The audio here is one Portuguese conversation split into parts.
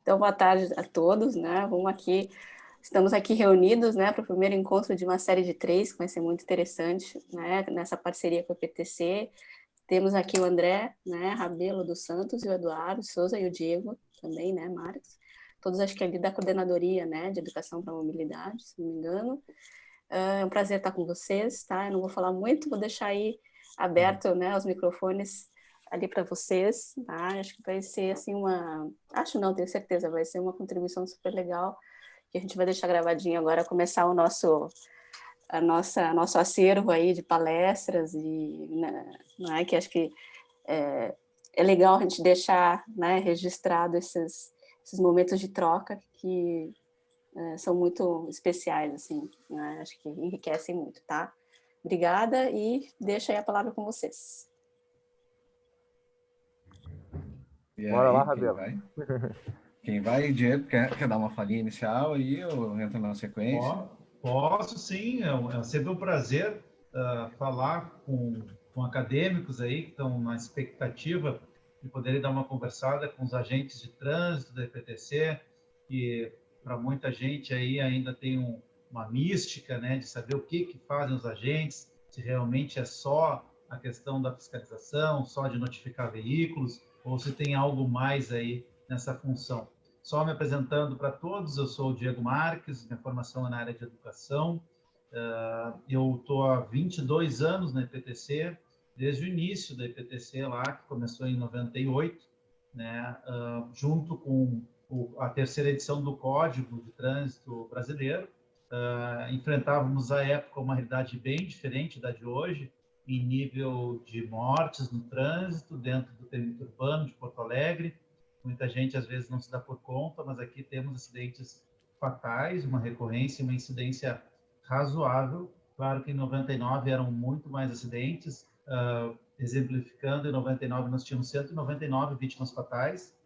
Então, boa tarde a todos, né? Estamos aqui reunidos, né, para o primeiro encontro de uma série de 3, que vai ser muito interessante, né, nessa parceria com a PTC. Temos aqui o André, né, Rabelo dos Santos, e o Eduardo Souza e o Diego também, né, Marcos. Todos acho que ali da coordenadoria, né, de Educação para a Mobilidade, se não me engano. É um prazer estar com vocês, tá? Eu não vou falar muito, vou deixar aí aberto, né, os microfones ali para vocês, tá? Acho que vai ser assim acho não, tenho certeza, vai ser uma contribuição super legal que a gente vai deixar gravadinho agora, começar nosso acervo aí de palestras e, né, que acho que é legal a gente deixar, né, registrado esses momentos de troca que são muito especiais, assim, né? Acho que enriquecem muito, tá? Obrigada e deixo aí a palavra com vocês. E Bora lá, aí, Rabelo. Quem vai, Diego, quer dar uma falinha inicial aí ou entra na sequência? Posso sim, é sempre um prazer falar com acadêmicos aí que estão na expectativa de poderem dar uma conversada com os agentes de trânsito da EPTC, que para muita gente aí ainda tem uma mística, né, de saber o que fazem os agentes, se realmente é só a questão da fiscalização, só de notificar veículos, ou se tem algo mais aí nessa função. Só me apresentando para todos, eu sou o Diego Marques, minha formação é na área de educação. Eu estou há 22 anos na EPTC, desde o início da EPTC lá, que começou em 98, né, junto com a terceira edição do Código de Trânsito Brasileiro. Enfrentávamos à época uma realidade bem diferente da de hoje, em nível de mortes no trânsito, dentro do perímetro urbano de Porto Alegre. Muita gente às vezes não se dá por conta, mas aqui temos acidentes fatais, uma recorrência, uma incidência razoável. Claro que em 99 eram muito mais acidentes, exemplificando, em 99 nós tínhamos 199 vítimas fatais.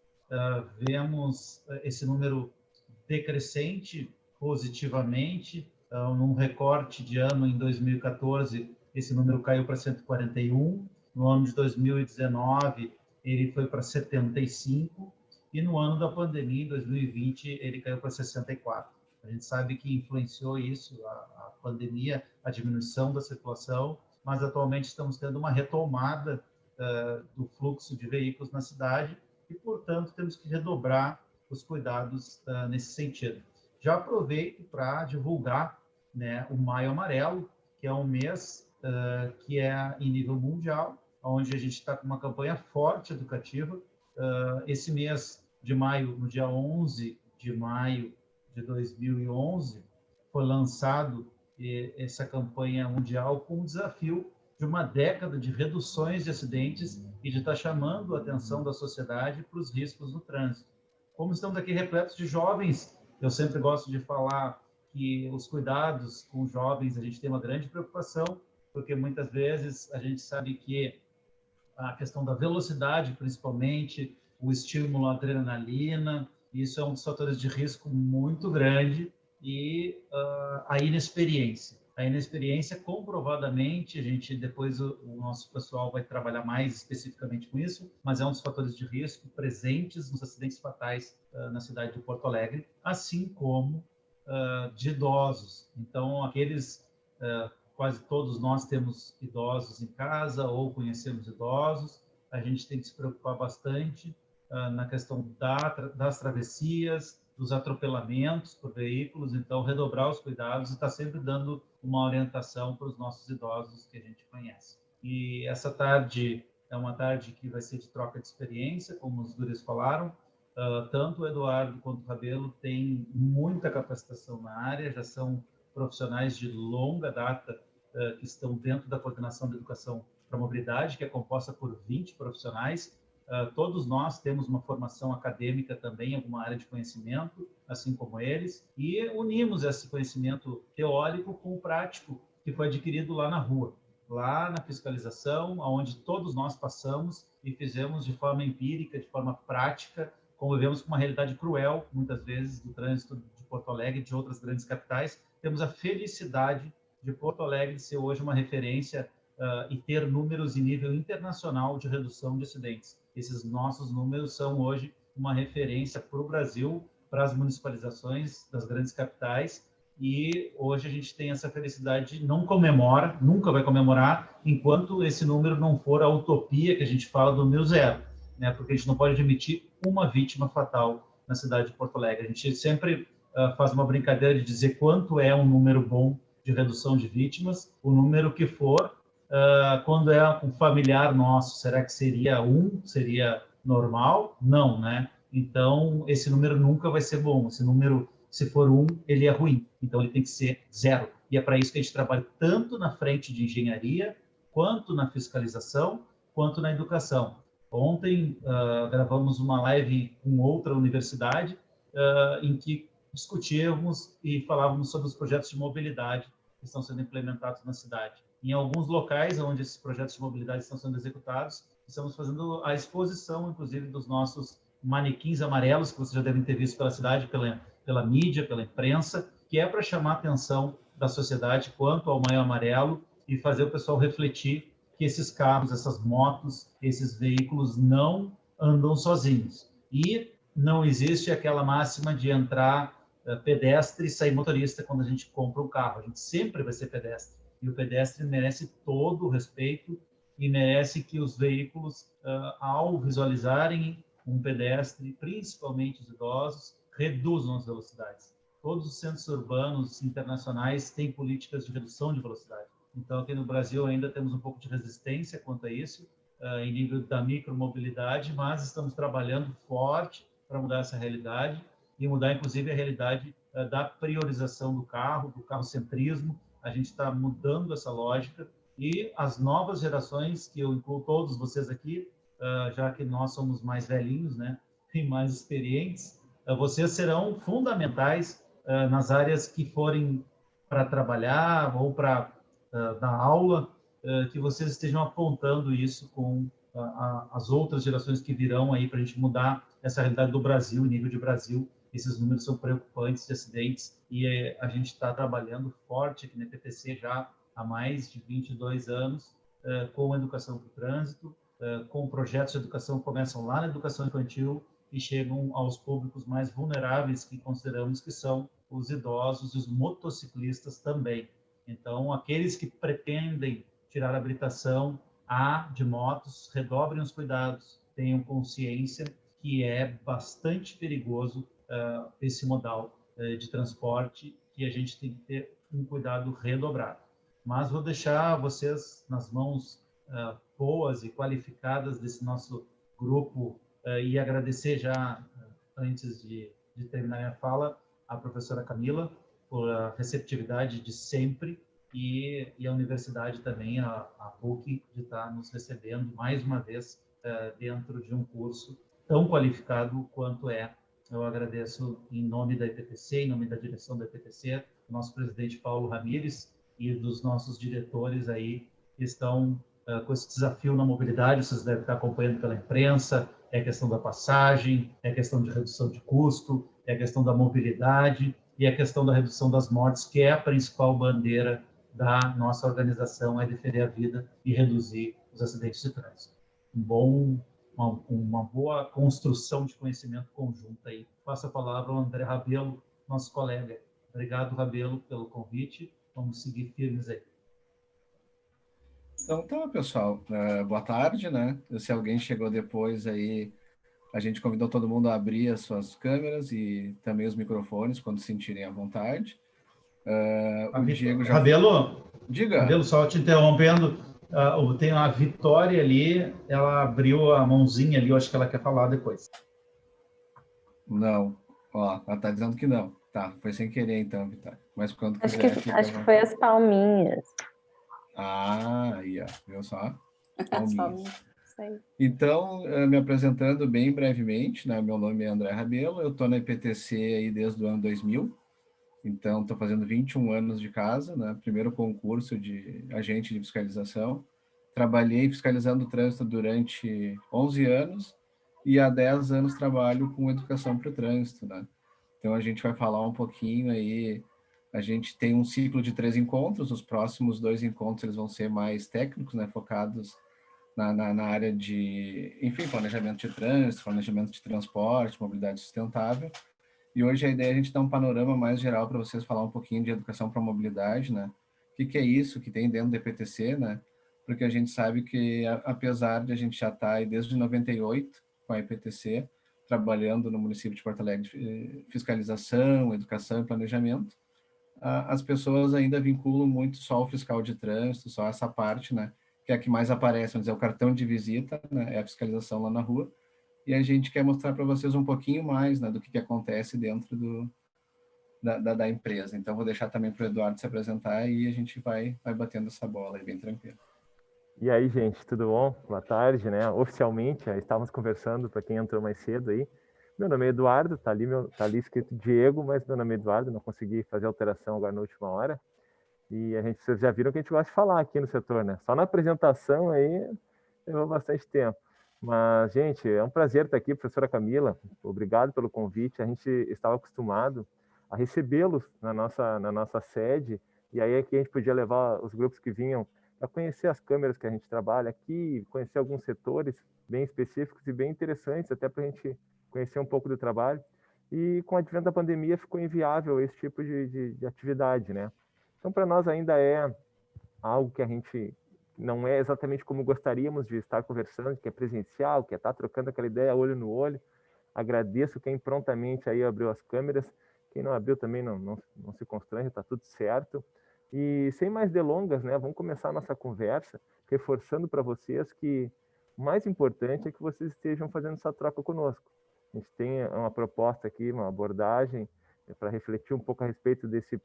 Vemos esse número decrescente positivamente, num recorte de ano em 2014, esse número caiu para 141, no ano de 2019 ele foi para 75, e no ano da pandemia, em 2020, ele caiu para 64. A gente sabe que influenciou isso, a pandemia, a diminuição da circulação, mas atualmente estamos tendo uma retomada do fluxo de veículos na cidade e, portanto, temos que redobrar os cuidados nesse sentido. Já aproveito para divulgar, né, o Maio Amarelo, que é um mês que é em nível mundial, onde a gente está com uma campanha forte educativa. Esse mês de maio, no dia 11 de maio de 2011, foi lançado essa campanha mundial com o desafio de uma década de reduções de acidentes e de estar chamando a atenção da sociedade para os riscos no trânsito. Como estamos aqui repletos de jovens, eu sempre gosto de falar que os cuidados com os jovens, a gente tem uma grande preocupação, porque muitas vezes a gente sabe que a questão da velocidade, principalmente, o estímulo à adrenalina, isso é um dos fatores de risco muito grande, e a inexperiência. A inexperiência, comprovadamente, a gente depois o nosso pessoal vai trabalhar mais especificamente com isso, mas é um dos fatores de risco presentes nos acidentes fatais na cidade de Porto Alegre, assim como de idosos. Então, quase todos nós temos idosos em casa ou conhecemos idosos. A gente tem que se preocupar bastante na questão das travessias, dos atropelamentos por veículos. Então, redobrar os cuidados e estar sempre dando uma orientação para os nossos idosos que a gente conhece. E essa tarde é uma tarde que vai ser de troca de experiência, como os guris falaram. Tanto o Eduardo quanto o Rabelo têm muita capacitação na área, já são profissionais de longa data que estão dentro da coordenação da educação para a mobilidade, que é composta por 20 profissionais. Todos nós temos uma formação acadêmica também em alguma área de conhecimento, assim como eles, e unimos esse conhecimento teórico com o prático que foi adquirido lá na rua, lá na fiscalização, onde todos nós passamos e fizemos de forma empírica, de forma prática, convivemos com uma realidade cruel, muitas vezes, do trânsito de Porto Alegre e de outras grandes capitais. Temos a felicidade de Porto Alegre ser hoje uma referência e ter números em nível internacional de redução de acidentes. Esses nossos números são hoje uma referência para o Brasil, para as municipalizações das grandes capitais, e hoje a gente tem essa felicidade, não comemora, nunca vai comemorar, enquanto esse número não for a utopia que a gente fala do 1.000, né? Porque a gente não pode admitir uma vítima fatal na cidade de Porto Alegre. A gente sempre faz uma brincadeira de dizer quanto é um número bom de redução de vítimas, o número que for, quando é um familiar nosso, será que seria 1? Seria normal? Não, né? Então, esse número nunca vai ser bom. Esse número, se for 1, ele é ruim. Então, ele tem que ser 0. E é para isso que a gente trabalha tanto na frente de engenharia, quanto na fiscalização, quanto na educação. Ontem, gravamos uma live com outra universidade, em que discutíamos e falávamos sobre os projetos de mobilidade que estão sendo implementados na cidade. Em alguns locais onde esses projetos de mobilidade estão sendo executados, estamos fazendo a exposição, inclusive, dos nossos manequins amarelos, que vocês já devem ter visto pela cidade, pela mídia, pela imprensa, que é para chamar a atenção da sociedade quanto ao Maio Amarelo e fazer o pessoal refletir que esses carros, essas motos, esses veículos não andam sozinhos. E não existe aquela máxima de entrar pedestre e sair motorista quando a gente compra um carro. A gente sempre vai ser pedestre. E o pedestre merece todo o respeito e merece que os veículos, ao visualizarem um pedestre, principalmente os idosos, reduzam as velocidades. Todos os centros urbanos internacionais têm políticas de redução de velocidade. Então, aqui no Brasil ainda temos um pouco de resistência quanto a isso, em nível da micromobilidade, mas estamos trabalhando forte para mudar essa realidade e mudar, inclusive, a realidade da priorização do carrocentrismo. A gente está mudando essa lógica e as novas gerações, que eu incluo todos vocês aqui, já que nós somos mais velhinhos, né, e mais experientes, vocês serão fundamentais nas áreas que forem para trabalhar ou para dar aula, que vocês estejam apontando isso com as outras gerações que virão aí para a gente mudar essa realidade do Brasil, nível de Brasil. Esses números são preocupantes de acidentes e a gente está trabalhando forte aqui na EPTC já há mais de 22 anos com educação para o trânsito, com projetos de educação que começam lá na educação infantil e chegam aos públicos mais vulneráveis que consideramos que são os idosos e os motociclistas também. Então, aqueles que pretendem tirar a habilitação A de motos, redobrem os cuidados, tenham consciência que é bastante perigoso esse modal de transporte, que a gente tem que ter um cuidado redobrado. Mas vou deixar vocês nas mãos boas e qualificadas desse nosso grupo e agradecer já, antes de terminar minha fala, a professora Camila por a receptividade de sempre e a universidade também, a PUC, de estar nos recebendo mais uma vez dentro de um curso tão qualificado quanto é. Eu agradeço em nome da EPTC, em nome da direção da EPTC, o nosso presidente Paulo Ramires e dos nossos diretores aí que estão com esse desafio na mobilidade. Vocês devem estar acompanhando pela imprensa, é a questão da passagem, é a questão de redução de custo, é a questão da mobilidade e a questão da redução das mortes, que é a principal bandeira da nossa organização, é defender a vida e reduzir os acidentes de trânsito. Uma boa construção de conhecimento conjunto aí. Passo a palavra ao André Rabelo, nosso colega. Obrigado, Rabelo, pelo convite. Vamos seguir firmes aí. Então tá, pessoal. Boa tarde, né? Se alguém chegou depois aí, a gente convidou todo mundo a abrir as suas câmeras e também os microfones quando sentirem à vontade. O Diego já... Rabelo, Diga. Rabelo, só te interrompendo, tem a Vitória ali, ela abriu a mãozinha ali, eu acho que ela quer falar depois. Não. Ó, ela tá dizendo que não. Tá, foi sem querer então, Vitória. Mas quando quiser... Acho que foi as palminhas. Aí, ó. Viu só? Palminhas. Isso aí. Então, me apresentando bem brevemente, né? Meu nome é André Rabelo, eu estou na EPTC aí desde o ano 2000, então estou fazendo 21 anos de casa, né? Primeiro concurso de agente de fiscalização. Trabalhei fiscalizando o trânsito durante 11 anos e há 10 anos trabalho com educação para o trânsito, né? Então a gente vai falar um pouquinho aí, a gente tem um ciclo de 3 encontros, os próximos 2 encontros eles vão ser mais técnicos, né? Focados na área de, enfim, planejamento de trânsito, planejamento de transporte, mobilidade sustentável. E hoje a ideia é a gente dar um panorama mais geral para vocês falar um pouquinho de educação para a mobilidade, né? O que é isso que tem dentro do EPTC, né? Porque a gente sabe que, apesar de a gente já estar aí desde 98 com a EPTC, trabalhando no município de Porto Alegre, fiscalização, educação e planejamento, as pessoas ainda vinculam muito só o fiscal de trânsito, só essa parte, né? Que é a que mais aparece, vamos dizer, o cartão de visita, né? É a fiscalização lá na rua. E a gente quer mostrar para vocês um pouquinho mais, né, do que acontece dentro da empresa. Então, vou deixar também para o Eduardo se apresentar e a gente vai batendo essa bola aí bem tranquilo. E aí, gente, tudo bom? Boa tarde, né? Oficialmente, estávamos conversando, para quem entrou mais cedo aí. Meu nome é Eduardo, tá ali escrito Diego, mas meu nome é Eduardo, não consegui fazer alteração agora na última hora. E vocês já viram que a gente gosta de falar aqui no setor, né? Só na apresentação aí levou bastante tempo. Mas, gente, é um prazer estar aqui, professora Camila. Obrigado pelo convite. A gente estava acostumado a recebê-los na nossa sede, e aí aqui a gente podia levar os grupos que vinham para conhecer as câmeras que a gente trabalha aqui, conhecer alguns setores bem específicos e bem interessantes, até para a gente conhecer um pouco do trabalho. E com o advento da pandemia ficou inviável esse tipo de atividade, né? Então, para nós ainda é algo que a gente não é exatamente como gostaríamos de estar conversando, que é presencial, que é estar trocando aquela ideia olho no olho. Agradeço quem prontamente aí abriu as câmeras. Quem não abriu também não se constrange, está tudo certo. E sem mais delongas, né, vamos começar a nossa conversa, reforçando para vocês que o mais importante é que vocês estejam fazendo essa troca conosco. A gente tem uma proposta aqui, uma abordagem para refletir um pouco a respeito desse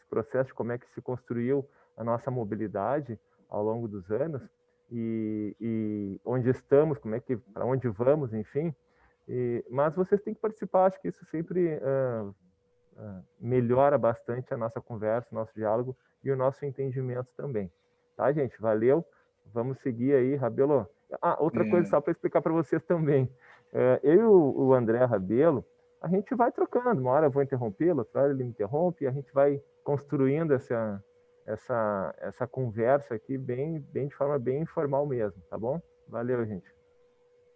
processo, de como é que se construiu a nossa mobilidade ao longo dos anos e onde estamos, para onde vamos, enfim. Mas vocês têm que participar, acho que isso sempre melhora bastante a nossa conversa, o nosso diálogo e o nosso entendimento também. Tá, gente? Valeu. Vamos seguir aí, Rabelo. Outra coisa só para explicar para vocês também. Eu e o André Rabelo, a gente vai trocando. Uma hora eu vou interrompê-lo, outra hora ele me interrompe, e a gente vai construindo essa conversa aqui de forma bem informal mesmo, tá bom? Valeu, gente.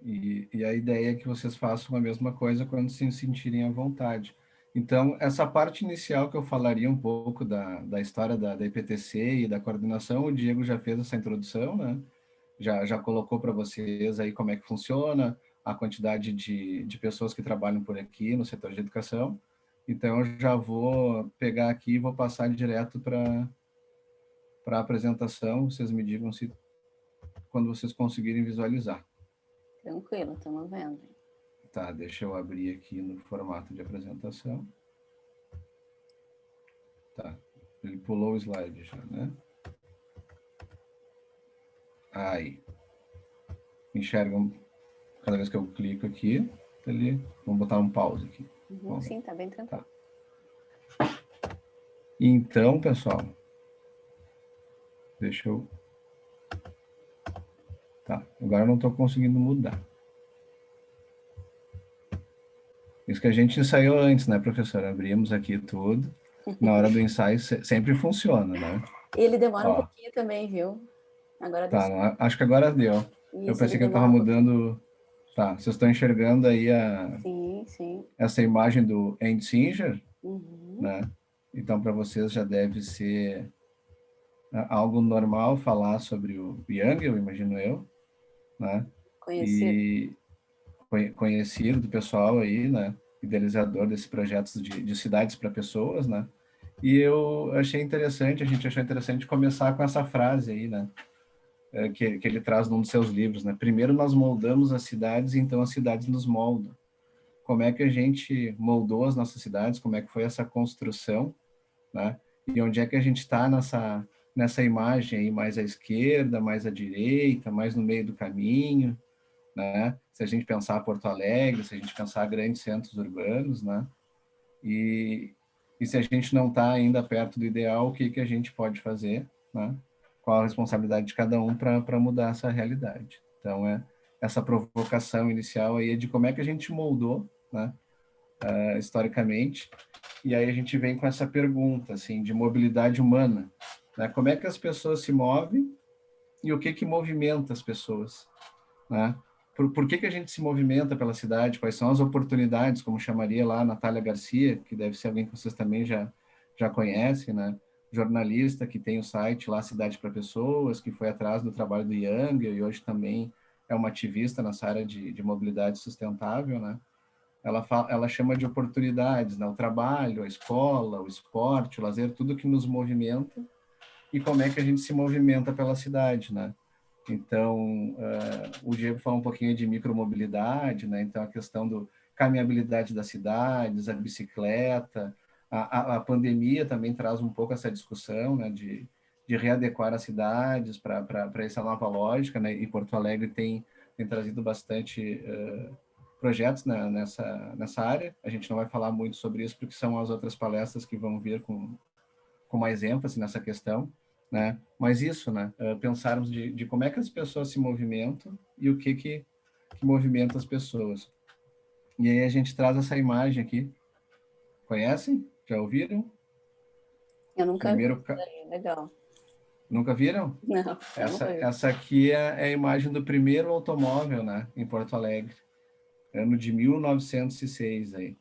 E a ideia é que vocês façam a mesma coisa quando se sentirem à vontade. Então, essa parte inicial que eu falaria um pouco da história da IPTC e da coordenação, o Diego já fez essa introdução, né? Já colocou para vocês aí como é que funciona, a quantidade de pessoas que trabalham por aqui no setor de educação. Então, eu já vou pegar aqui e vou passar direto para a apresentação. Vocês me digam quando vocês conseguirem visualizar. Tranquilo, estamos vendo. Tá, deixa eu abrir aqui no formato de apresentação. Tá, ele pulou o slide já, né? Aí. Enxergam cada vez que eu clico aqui, ele... Vamos botar um pause aqui. Sim, tá bem tranquilo. Tá. Então, pessoal, deixa eu... Tá, agora eu não estou conseguindo mudar. Isso que a gente ensaiou antes, né, professor? Abrimos aqui tudo. Na hora do ensaio sempre funciona, né? E ele demora um pouquinho também, viu? Agora deu tá, acho que agora deu. Isso, eu pensei que eu estava mudando... Tá, vocês estão enxergando aí sim. essa imagem do End Singer, né? Então, para vocês já deve ser algo normal falar sobre o Yang, eu imagino eu, né? Conhecido do pessoal aí, né? Idealizador desses projetos de cidades para pessoas, né? E eu achei interessante, a gente achou interessante começar com essa frase aí, né? Que ele traz num dos seus livros, né? Primeiro nós moldamos as cidades, então as cidades nos moldam. Como é que a gente moldou as nossas cidades? Como é que foi essa construção, né? E onde é que a gente está nessa imagem aí, mais à esquerda, mais à direita, mais no meio do caminho, né? Se a gente pensar Porto Alegre, se a gente pensar grandes centros urbanos, né? E se a gente não está ainda perto do ideal, o que a gente pode fazer, né? Qual a responsabilidade de cada um para mudar essa realidade. Então, essa provocação inicial aí é de como é que a gente moldou, né? Historicamente, e aí a gente vem com essa pergunta, assim, de mobilidade humana, né? Como é que as pessoas se movem e o que que movimenta as pessoas, né? Por que que a gente se movimenta pela cidade? Quais são as oportunidades, como chamaria lá a Natália Garcia, que deve ser alguém que vocês também já conhecem, né? Jornalista que tem o site lá Cidade para Pessoas, que foi atrás do trabalho do Young e hoje também é uma ativista nessa área de mobilidade sustentável, né? Ela chama de oportunidades, né? O trabalho, a escola, o esporte, o lazer, tudo que nos movimenta e como é que a gente se movimenta pela cidade, né? Então, o Diego falou um pouquinho de micromobilidade, né? Então, a questão do caminhabilidade das cidades, a bicicleta, a pandemia também traz um pouco essa discussão, né? De readequar as cidades para essa nova lógica, né? E Porto Alegre tem trazido bastante projetos, né, nessa área. A gente não vai falar muito sobre isso, porque são as outras palestras que vão vir com mais ênfase nessa questão, né? Mas isso, né? Pensarmos de como é que as pessoas se movimentam e o que movimenta as pessoas. E aí a gente traz essa imagem aqui. Conhecem? Já ouviram? Eu nunca vi. Primeiro, Legal. nunca viram? Não, eu nunca vi. Essa aqui é a imagem do primeiro automóvel, né? Em Porto Alegre. Ano de 1906 aí.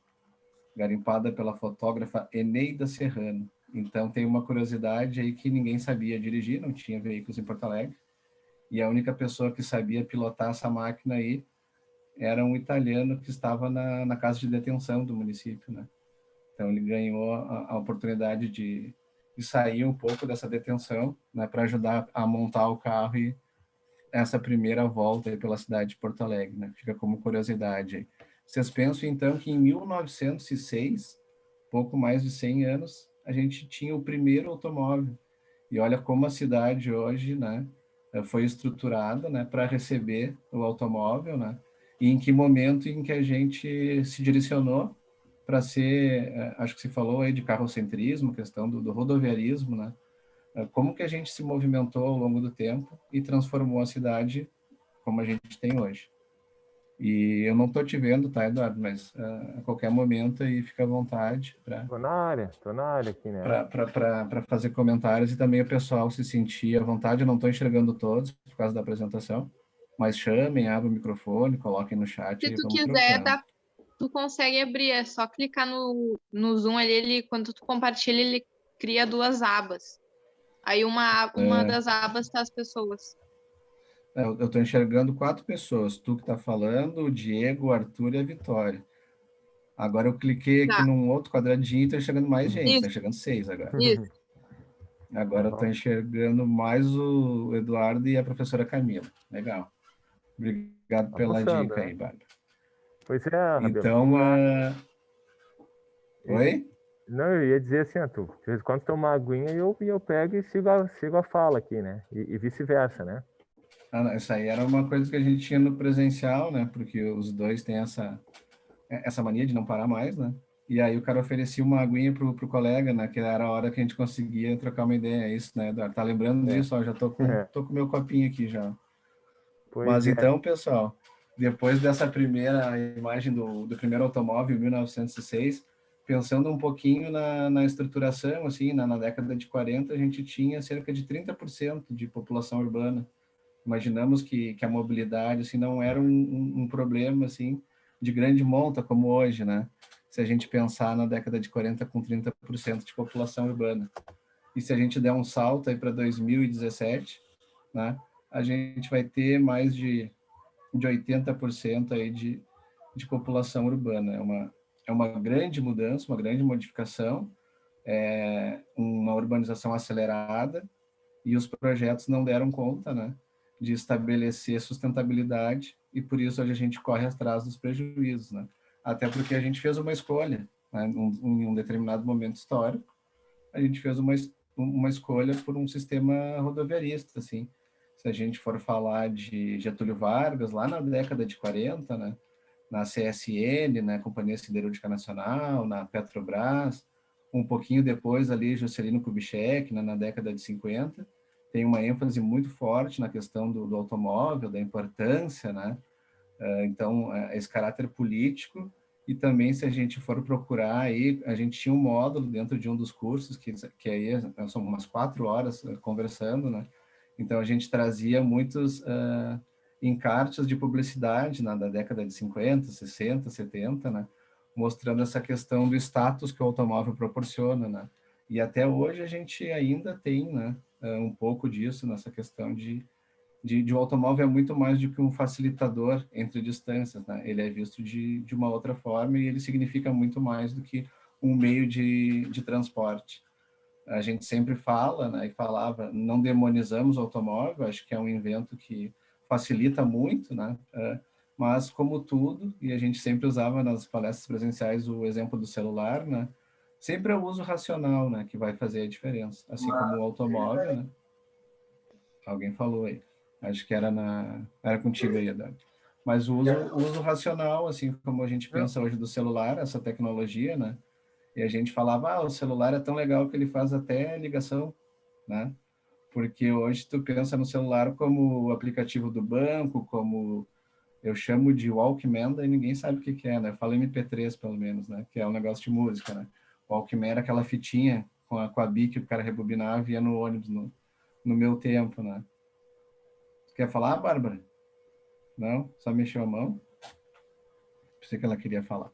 Garimpada pela fotógrafa Eneida Serrano. Então tem uma curiosidade aí que ninguém sabia dirigir, não tinha veículos em Porto Alegre, e a única pessoa que sabia pilotar essa máquina aí era um italiano que estava na casa de detenção do município, né? Então ele ganhou a oportunidade de sair um pouco dessa detenção, né, para ajudar a montar o carro e essa primeira volta aí pela cidade de Porto Alegre, né? Fica como curiosidade aí. Vocês pensam, então, que em 1906, pouco mais de 100 anos, a gente tinha o primeiro automóvel. E olha como a cidade hoje, né, foi estruturada, né, para receber o automóvel, né? E em que momento em que a gente se direcionou para ser, acho que se falou aí de carrocentrismo, questão do rodoviarismo, né? Como que a gente se movimentou ao longo do tempo e transformou a cidade como a gente tem hoje. E eu não estou te vendo, tá, Eduardo? Mas a qualquer momento aí fica à vontade Tô na área aqui, né? para fazer comentários e também o pessoal se sentir à vontade. Eu não estou enxergando todos por causa da apresentação, mas chamem, abram o microfone, coloquem no chat Se e tu vamos quiser, trocando. tu consegue abrir, é só clicar no Zoom ali, quando tu compartilha, ele cria duas abas. Aí uma das abas tá as pessoas. Eu estou enxergando 4 pessoas. Tu que está falando, o Diego, o Arthur e a Vitória. Agora eu cliquei aqui Tá. num outro quadradinho e estou enxergando mais gente. Está Isso, chegando 6 agora. isso. Agora eu estou enxergando mais o Eduardo e a professora Camila. Legal. Obrigado pela Almoçando, dica né? aí, Bárbara. Pois é, Rabelo. Então, oi? Não, eu ia dizer assim, tu, de vez em quando toma uma aguinha e eu pego e sigo a fala aqui, né? E vice-versa, né? Não, essa aí era uma coisa que a gente tinha no presencial, né? Porque os dois têm essa mania de não parar mais, né? E aí o cara oferecia uma aguinha pro colega, né? Que era a hora que a gente conseguia trocar uma ideia. É isso, né, Eduardo? Tá lembrando É. disso? Ó, já tô com meu copinho aqui já. Pois Mas é. então, pessoal, depois dessa primeira imagem do primeiro automóvel, em 1906, pensando um pouquinho na estruturação, assim, na década de 40, a gente tinha cerca de 30% de população urbana. Imaginamos que a mobilidade, assim, não era um problema, assim, de grande monta como hoje, né? Se a gente pensar na década de 40 com 30% de população urbana. E se a gente der um salto aí para 2017, né? A gente vai ter mais de 80% aí de população urbana. É uma grande mudança, uma grande modificação, uma urbanização acelerada, e os projetos não deram conta, né, de estabelecer sustentabilidade, e por isso hoje a gente corre atrás dos prejuízos, né? Até porque a gente fez uma escolha, né, em um determinado momento histórico, a gente fez uma escolha por um sistema rodoviarista, assim. Se a gente for falar de Getúlio Vargas, lá na década de 40, né, na CSN, né, Companhia Siderúrgica Nacional, na Petrobras, um pouquinho depois ali Juscelino Kubitschek, né, na década de 50, tem uma ênfase muito forte na questão do automóvel, da importância, né? Então, esse caráter político. E também, se a gente for procurar aí, a gente tinha um módulo dentro de um dos cursos, que aí são umas 4 horas conversando, né? Então, a gente trazia muitos encartes de publicidade da década de 50, 60, 70, né? Mostrando essa questão do status que o automóvel proporciona, né? E até hoje a gente ainda tem, né, um pouco disso nessa questão de o automóvel é muito mais do que um facilitador entre distâncias, né? Ele é visto de uma outra forma e ele significa muito mais do que um meio de transporte. A gente sempre fala, né, e falava, não demonizamos o automóvel, acho que é um invento que facilita muito, né? Mas como tudo, e a gente sempre usava nas palestras presenciais o exemplo do celular, né? Sempre é o uso racional, né, que vai fazer a diferença, assim como o automóvel, né? Alguém falou aí. Acho que era contigo aí, Eduardo. Mas o uso racional, assim como a gente pensa hoje do celular, essa tecnologia, né? E a gente falava, o celular é tão legal que ele faz até ligação, né? Porque hoje tu pensa no celular como o aplicativo do banco, como eu chamo de Walkman, e ninguém sabe o que é, né? Fala MP3, pelo menos, né? Que é um negócio de música, né? Walkman era aquela fitinha com a bic que o cara rebobinava e ia no ônibus no meu tempo, né? Quer falar, Bárbara? Não? Só mexeu a mão? Pensei que ela queria falar.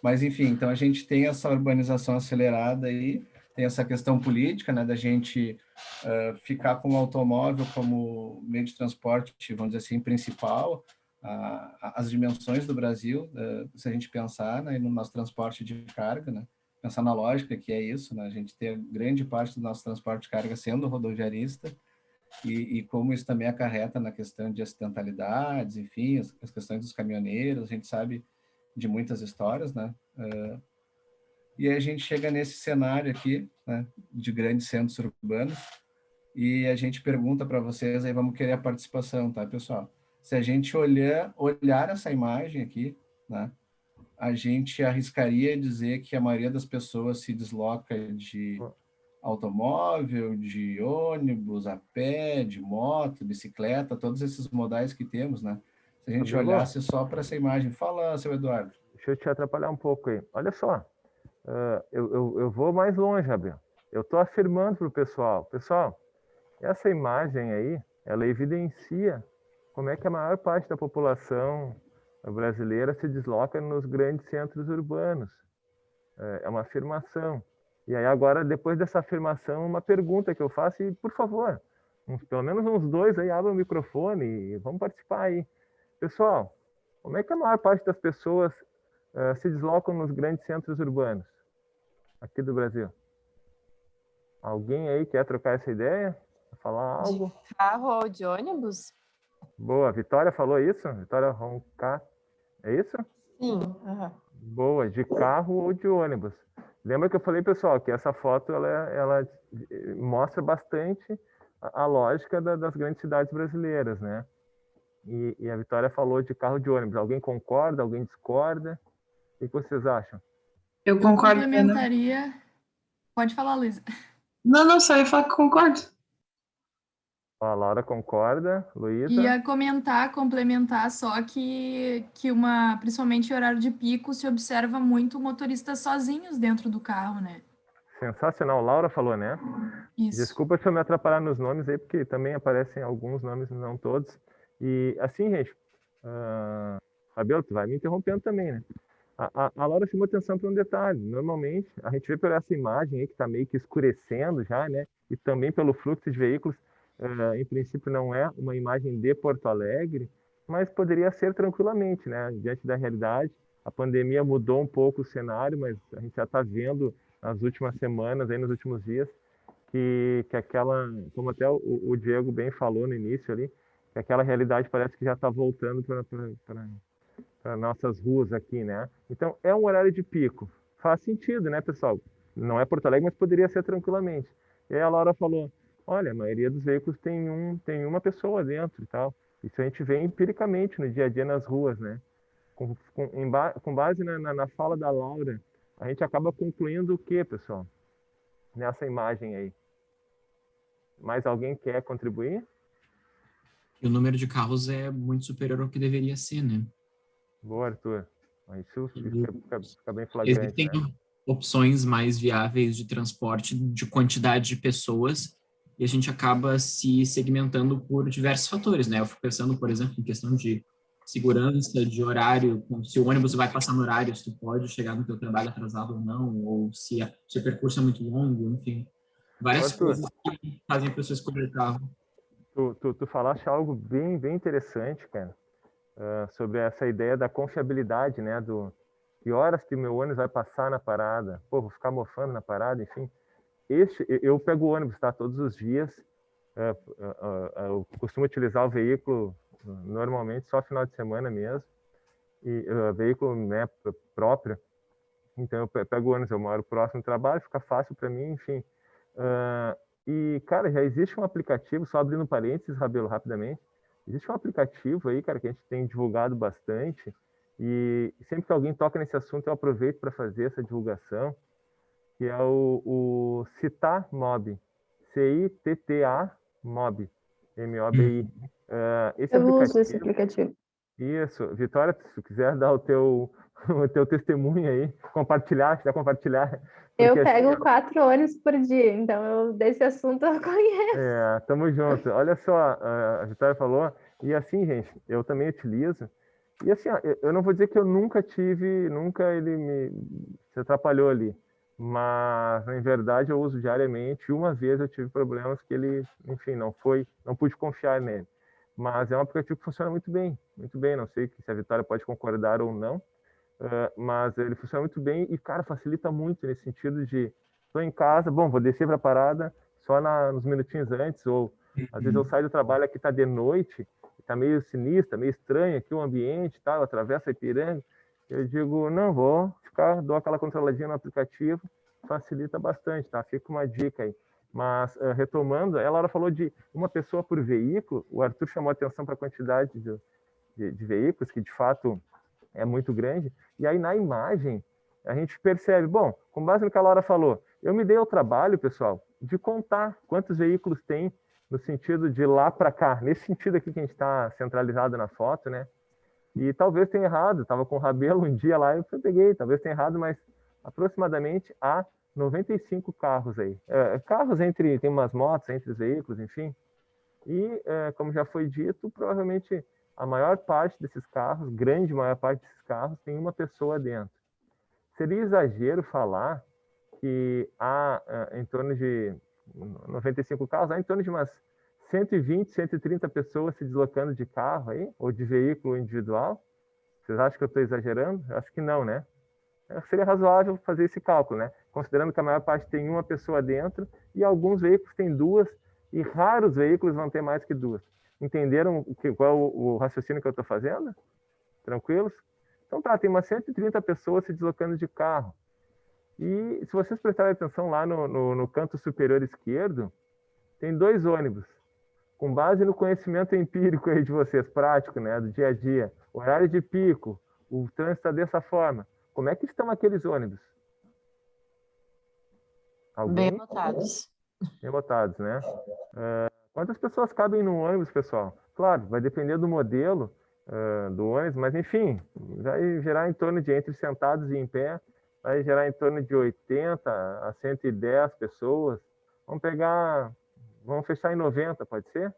Mas, enfim, então a gente tem essa urbanização acelerada aí, tem essa questão política, né, da gente ficar com o automóvel como meio de transporte, vamos dizer assim, principal, as dimensões do Brasil, se a gente pensar, né, no nosso transporte de carga, né, pensar na lógica que é isso, né, a gente ter grande parte do nosso transporte de carga sendo rodoviarista, e como isso também acarreta na questão de acidentalidades, enfim, as questões dos caminhoneiros, a gente sabe de muitas histórias, né? E aí a gente chega nesse cenário aqui, né, de grandes centros urbanos, e a gente pergunta para vocês, aí vamos querer a participação, tá, pessoal? Se a gente olhar essa imagem aqui, né, a gente arriscaria dizer que a maioria das pessoas se desloca de automóvel, de ônibus, a pé, de moto, bicicleta, todos esses modais que temos, né? Se a gente olhasse só para essa imagem. Fala, seu Eduardo. Deixa eu te atrapalhar um pouco aí. Olha só, eu vou mais longe, Gabriel. Eu estou afirmando para o pessoal, essa imagem aí, ela evidencia como é que a maior parte da população brasileira se desloca nos grandes centros urbanos. É uma afirmação. E aí agora, depois dessa afirmação, uma pergunta que eu faço, e por favor, pelo menos uns dois aí abram o microfone e vamos participar aí. Pessoal, como é que a maior parte das pessoas se deslocam nos grandes centros urbanos aqui do Brasil? Alguém aí quer trocar essa ideia? Falar algo? De carro ou de ônibus? Boa, a Vitória falou isso? Vitória Roncar. É isso? Sim. Uhum. Boa, de carro ou de ônibus. Lembra que eu falei, pessoal, que essa foto ela mostra bastante a lógica das grandes cidades brasileiras, né? E a Vitória falou de carro de ônibus. Alguém concorda? Alguém discorda? O que vocês acham? Eu concordo. Eu complementaria. Pode falar, Luísa. Não, só ia falar que concordo. A Laura concorda, Luísa? Ia complementar só que principalmente em horário de pico, se observa muito motoristas sozinhos dentro do carro, né? Sensacional. Laura falou, né? Isso. Desculpa se eu me atrapalhar nos nomes aí, porque também aparecem alguns nomes, não todos. E assim, gente, Fabiola, tu vai me interrompendo também, né? A Laura chamou atenção para um detalhe. Normalmente, a gente vê por essa imagem aí que está meio que escurecendo já, né? E também pelo fluxo de veículos, em princípio não é uma imagem de Porto Alegre, mas poderia ser tranquilamente, né? Diante da realidade, a pandemia mudou um pouco o cenário, mas a gente já está vendo nas últimas semanas, aí nos últimos dias, que aquela, como até o Diego bem falou no início ali, que aquela realidade parece que já está voltando para nossas ruas aqui, né? Então, é um horário de pico. Faz sentido, né, pessoal? Não é Porto Alegre, mas poderia ser tranquilamente. E aí a Laura falou, olha, a maioria dos veículos tem uma pessoa dentro e tal. Isso a gente vê empiricamente no dia a dia nas ruas, né? Com base na fala da Laura, a gente acaba concluindo o quê, pessoal? Nessa imagem aí. Mais alguém quer contribuir? E o número de carros é muito superior ao que deveria ser, né? Boa, Arthur. Isso fica bem flagrante. Existem né? opções mais viáveis de transporte de quantidade de pessoas e a gente acaba se segmentando por diversos fatores, né? Eu fico pensando, por exemplo, em questão de segurança, de horário, se o ônibus vai passar no horário, se tu pode chegar no teu trabalho atrasado ou não, ou se o percurso é muito longo, enfim. Várias Arthur, coisas que fazem a pessoa escolher o carro. tu falaste algo bem interessante, cara, sobre essa ideia da confiabilidade, né? Que horas que o meu ônibus vai passar na parada, pô, vou ficar mofando na parada, enfim. Eu pego o ônibus, tá? Todos os dias. Eu costumo utilizar o veículo normalmente só final de semana mesmo. E veículo, né, próprio. Então eu pego o ônibus, eu moro próximo do trabalho, fica fácil para mim, enfim. E, cara, já existe um aplicativo, só abrindo parênteses, Rabelo, rapidamente. Existe um aplicativo aí, cara, que a gente tem divulgado bastante. E sempre que alguém toca nesse assunto, eu aproveito para fazer essa divulgação, que é o Città Mobi. C-I-T-T-A Mobi. M-O-B-I. Esse Eu uso esse aplicativo. aplicativo. Isso. Vitória, se tu quiser dar o teu testemunho aí, compartilhar, quiser compartilhar. Eu Porque, pego assim, 4 ônibus por dia, então desse assunto eu conheço. tamo junto. Olha só, a Vitória falou, e assim, gente, eu também utilizo. E assim, ó, eu não vou dizer que eu nunca ele se atrapalhou ali. Mas, na verdade, eu uso diariamente. Uma vez eu tive problemas que ele, enfim, não pude confiar nele. Mas é um aplicativo que funciona muito bem, muito bem. Não sei se a Vitória pode concordar ou não, mas ele funciona muito bem e, cara, facilita muito nesse sentido de estou em casa, bom, vou descer para a parada só nos minutinhos antes, ou às vezes eu saio do trabalho aqui, está de noite, está meio sinistro, meio estranho aqui o ambiente, tá? Eu atravesso a Ipiranga, eu digo, não, vou ficar, dou aquela controladinha no aplicativo, facilita bastante, tá? Fica uma dica aí. Mas, retomando, a Laura falou de uma pessoa por veículo, o Arthur chamou a atenção para a quantidade de veículos, que de fato é muito grande, e aí na imagem a gente percebe, bom, com base no que a Laura falou, eu me dei ao trabalho, pessoal, de contar quantos veículos tem no sentido de lá para cá, nesse sentido aqui que a gente está centralizado na foto, né? E talvez tenha errado, estava com o Rabelo um dia lá, eu peguei, talvez tenha errado, mas aproximadamente há 95 carros aí. Carros tem umas motos entre os veículos, enfim. E, como já foi dito, provavelmente a maior parte desses carros, grande maior parte desses carros, tem uma pessoa dentro. Seria exagero falar que há em torno de 95 carros, há em torno de umas 120, 130 pessoas se deslocando de carro aí, ou de veículo individual. Vocês acham que eu estou exagerando? Eu acho que não, né? Seria razoável fazer esse cálculo, né? Considerando que a maior parte tem uma pessoa dentro e alguns veículos têm duas e raros veículos vão ter mais que duas. Entenderam qual é o raciocínio que eu estou fazendo? Tranquilos? Então tá, tem umas 130 pessoas se deslocando de carro. E se vocês prestarem atenção lá no canto superior esquerdo, tem 2 ônibus. Com base no conhecimento empírico aí de vocês, prático, né, do dia a dia, horário de pico, o trânsito está dessa forma. Como é que estão aqueles ônibus? Alguém? Bem anotados. Bem lotados, né? Quantas pessoas cabem no ônibus, pessoal? Claro, vai depender do modelo do ônibus, mas enfim, vai gerar em torno de, entre sentados e em pé, vai gerar em torno de 80 a 110 pessoas. Vamos fechar em 90, pode ser?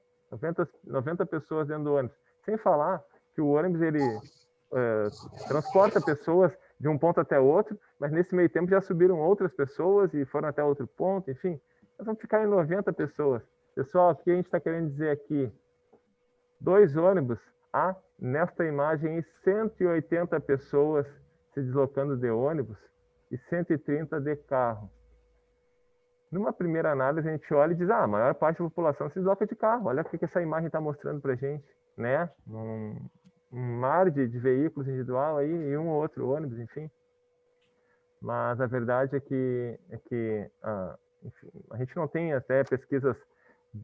90 pessoas dentro do ônibus. Sem falar que o ônibus, ele transporta pessoas de um ponto até outro, mas nesse meio tempo já subiram outras pessoas e foram até outro ponto, enfim. Nós vamos ficar em 90 pessoas. Pessoal, o que a gente está querendo dizer aqui? 2 ônibus, há nesta imagem 180 pessoas se deslocando de ônibus e 130 de carro. Numa primeira análise, a gente olha e diz, a maior parte da população se desloca de carro. Olha o que essa imagem está mostrando para a gente, né? Um mar de veículos individual aí e um ou outro ônibus, enfim. Mas a verdade é que enfim, a gente não tem até pesquisas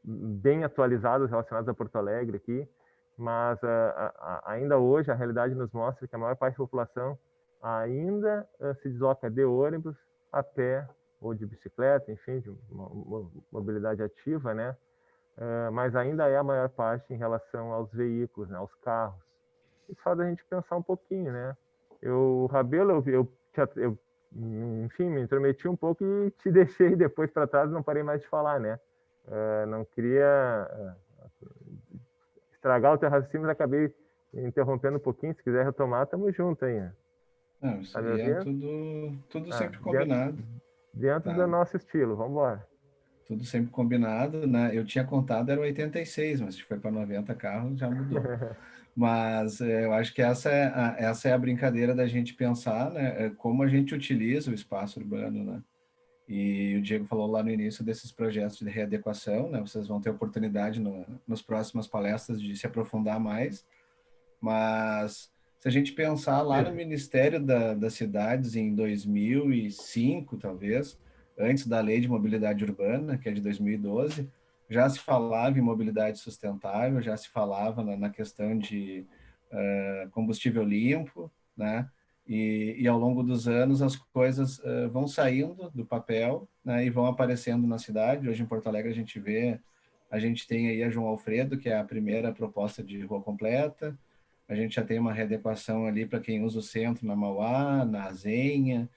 bem atualizadas relacionadas a Porto Alegre aqui, mas ainda hoje a realidade nos mostra que a maior parte da população ainda se desloca de ônibus, a pé ou de bicicleta, enfim, de uma mobilidade ativa, né? Mas ainda é a maior parte em relação aos veículos, né? Aos carros. Isso faz a gente pensar um pouquinho, né? Rabelo, enfim, me intrometi um pouco e te deixei depois para trás, não parei mais de falar, né? não queria estragar o teu raciocínio, mas acabei interrompendo um pouquinho. Se quiser retomar, estamos juntos aí. Não, isso Tá me aí é ouvindo? tudo sempre combinado. Dentro Tá? do nosso estilo, vamos embora. Tudo sempre combinado, né? Eu tinha contado, era 86, mas se foi para 90 carros, já mudou. Mas eu acho que essa é a brincadeira da gente pensar, né? Como a gente utiliza o espaço urbano, né? E o Diego falou lá no início desses projetos de readequação, né? Vocês vão ter oportunidade nas próximas palestras de se aprofundar mais. Mas se a gente pensar lá no Ministério das Cidades em 2005, talvez, antes da Lei de Mobilidade Urbana, que é de 2012, já se falava em mobilidade sustentável, já se falava na questão de combustível limpo, né? E ao longo dos anos as coisas vão saindo do papel, né? E vão aparecendo na cidade. Hoje em Porto Alegre a gente tem aí a João Alfredo, que é a primeira proposta de rua completa. A gente já tem uma readequação ali para quem usa o centro na Mauá, na Azenha.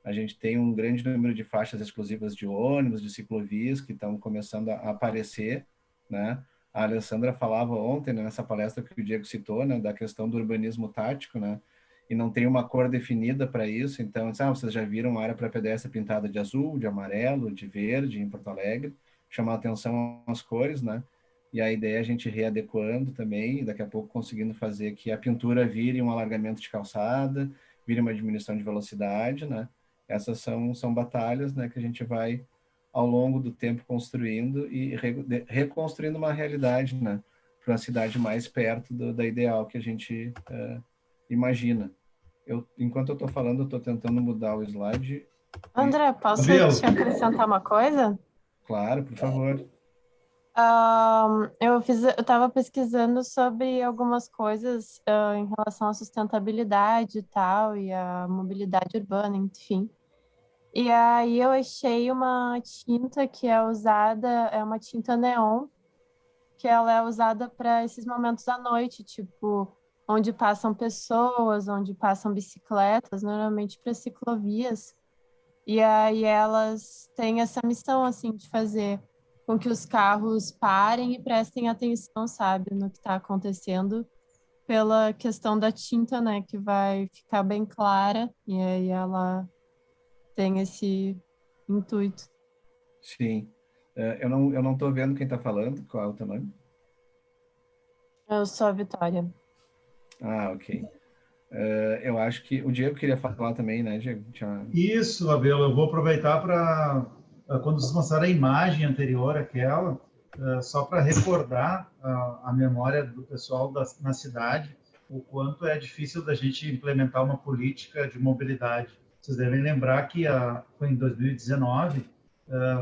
A gente tem um grande número de faixas exclusivas de ônibus, de ciclovias, que estão começando a aparecer, né? A Alessandra falava ontem, né, nessa palestra que o Diego citou, né, da questão do urbanismo tático, né? E não tem uma cor definida para isso. Então, vocês já viram área para pedestre pintada de azul, de amarelo, de verde em Porto Alegre. Chamar atenção às cores, né? E a ideia é a gente readequando também, e daqui a pouco conseguindo fazer que a pintura vire um alargamento de calçada, vire uma diminuição de velocidade, né? Essas são batalhas, né, que a gente vai, ao longo do tempo, construindo e reconstruindo uma realidade, né? Para uma cidade mais perto da ideal que a gente imagina. Enquanto eu estou falando, eu estou tentando mudar o slide. André, posso te acrescentar uma coisa? Claro, por favor. Eu estava pesquisando sobre algumas coisas em relação à sustentabilidade e tal, e à mobilidade urbana, enfim. E aí eu achei uma tinta que é usada, é uma tinta neon, que ela é usada para esses momentos à noite, tipo, onde passam pessoas, onde passam bicicletas, normalmente para ciclovias. E aí elas têm essa missão, assim, de fazer com que os carros parem e prestem atenção, sabe, no que está acontecendo, pela questão da tinta, né, que vai ficar bem clara, e aí ela tem esse intuito. Sim. Eu não estou vendo quem está falando. Qual é o teu nome? Eu sou a Vitória. Ah, ok. Eu acho que o Diego queria falar também, né, Diego? Isso, Abel, eu vou aproveitar para, quando vocês mostraram a imagem anterior, aquela, só para recordar a memória do pessoal na cidade, o quanto é difícil da gente implementar uma política de mobilidade. Vocês devem lembrar que foi em 2019,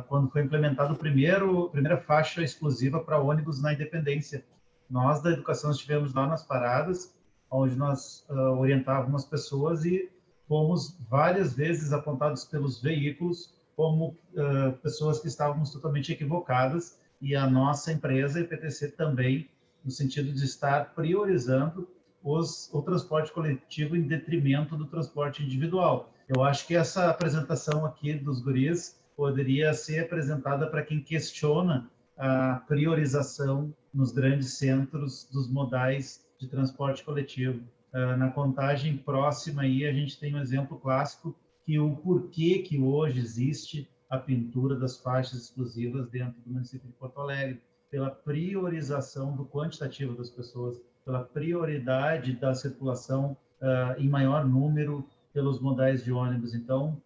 quando foi implementado a primeira faixa exclusiva para ônibus na Independência. Nós, da educação, estivemos lá nas paradas, onde nós orientávamos as pessoas e fomos várias vezes apontados pelos veículos como pessoas que estávamos totalmente equivocadas, e a nossa empresa, a IPTC, também, no sentido de estar priorizando o transporte coletivo em detrimento do transporte individual. Eu acho que essa apresentação aqui dos guris poderia ser apresentada para quem questiona a priorização nos grandes centros dos modais de transporte coletivo. Na contagem próxima aí a gente tem um exemplo clássico que o porquê que hoje existe a pintura das faixas exclusivas dentro do município de Porto Alegre, pela priorização do quantitativo das pessoas, pela prioridade da circulação em maior número pelos modais de ônibus. Então,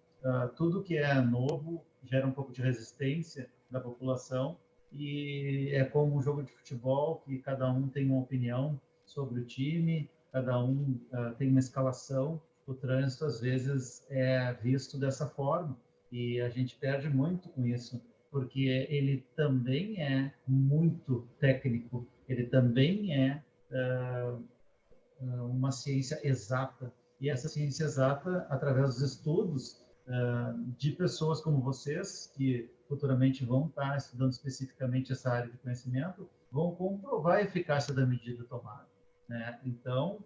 tudo que é novo gera um pouco de resistência da população, e é como um jogo de futebol que cada um tem uma opinião sobre o time, cada um tem uma escalação. O trânsito, às vezes, é visto dessa forma, e a gente perde muito com isso, porque ele também é muito técnico, ele também é uma ciência exata, e essa ciência exata, através dos estudos de pessoas como vocês, que futuramente vão estar estudando especificamente essa área de conhecimento, vão comprovar a eficácia da medida tomada, né? Então,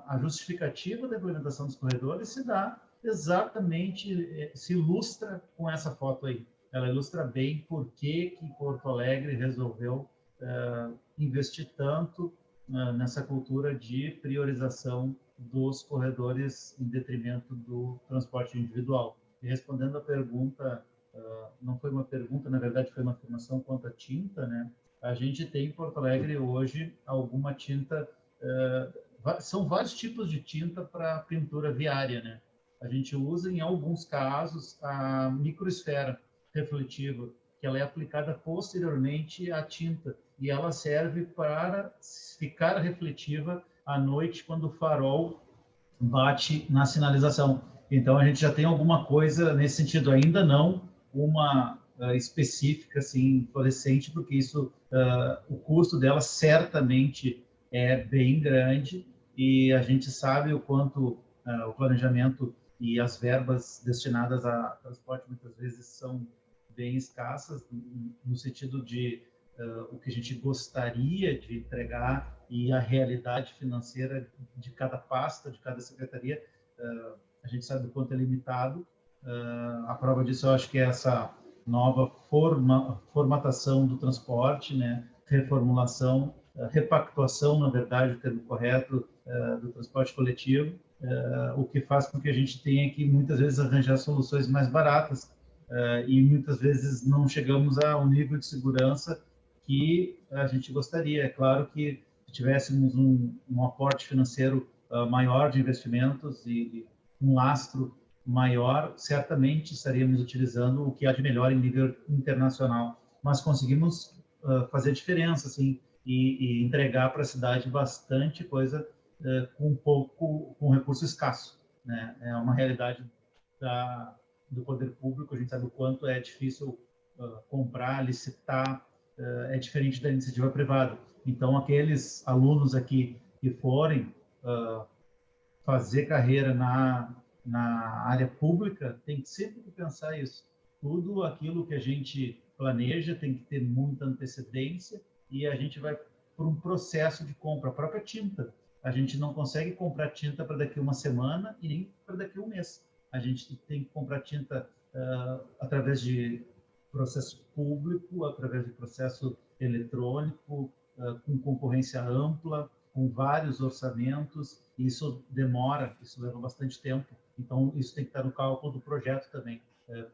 a justificativa da implementação dos corredores se dá exatamente, se ilustra com essa foto aí. ela ilustra bem por que Porto Alegre resolveu investir tanto nessa cultura de priorização dos corredores em detrimento do transporte individual. E respondendo à pergunta, não foi uma pergunta, na verdade foi uma afirmação quanto à tinta, né? A gente tem em Porto Alegre hoje alguma tinta, são vários tipos de tinta para pintura viária, né? A gente usa em alguns casos a microesfera refletiva, que ela é aplicada posteriormente à tinta e ela serve para ficar refletiva à noite quando o farol bate na sinalização. Então a gente já tem alguma coisa nesse sentido, ainda não uma específica assim fluorescente, porque isso o custo dela certamente é bem grande e a gente sabe o quanto o planejamento e as verbas destinadas a transporte muitas vezes são bem escassas no sentido de o que a gente gostaria de entregar e a realidade financeira de cada pasta, de cada secretaria, a gente sabe o quanto é limitado. A prova disso eu acho que é essa nova formatação do transporte, né? Reformulação, repactuação, na verdade, o termo correto, do transporte coletivo, o que faz com que a gente tenha que muitas vezes arranjar soluções mais baratas e muitas vezes não chegamos a um nível de segurança que a gente gostaria. É claro que se tivéssemos um aporte financeiro maior de investimentos e um lastro maior, certamente estaríamos utilizando o que há de melhor em nível internacional. Mas conseguimos fazer diferença, assim, e entregar para a cidade bastante coisa com recurso escasso, né? É uma realidade do poder público. A gente sabe o quanto é difícil comprar, licitar, é diferente da iniciativa privada. Então, aqueles alunos aqui que forem fazer carreira na área pública, tem sempre que pensar isso. Tudo aquilo que a gente planeja tem que ter muita antecedência e a gente vai por um processo de compra. A própria tinta. A gente não consegue comprar tinta para daqui uma semana e nem para daqui um mês. A gente tem que comprar tinta através de processo público, através de processo eletrônico, com concorrência ampla, com vários orçamentos. Isso demora, isso leva bastante tempo. Então, isso tem que estar no cálculo do projeto também.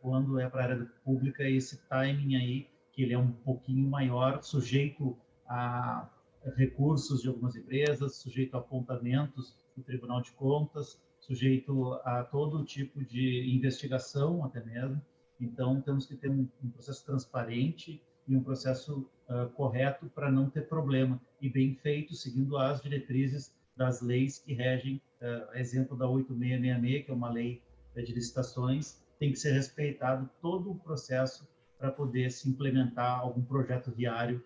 Quando é para a área pública, esse timing aí, que ele é um pouquinho maior, sujeito a recursos de algumas empresas, sujeito a apontamentos do Tribunal de Contas, sujeito a todo tipo de investigação até mesmo. Então, temos que ter um processo transparente e um processo correto para não ter problema, e bem feito, seguindo as diretrizes das leis que regem, exemplo da 8666, que é uma lei de licitações, tem que ser respeitado todo o processo para poder se implementar algum projeto viário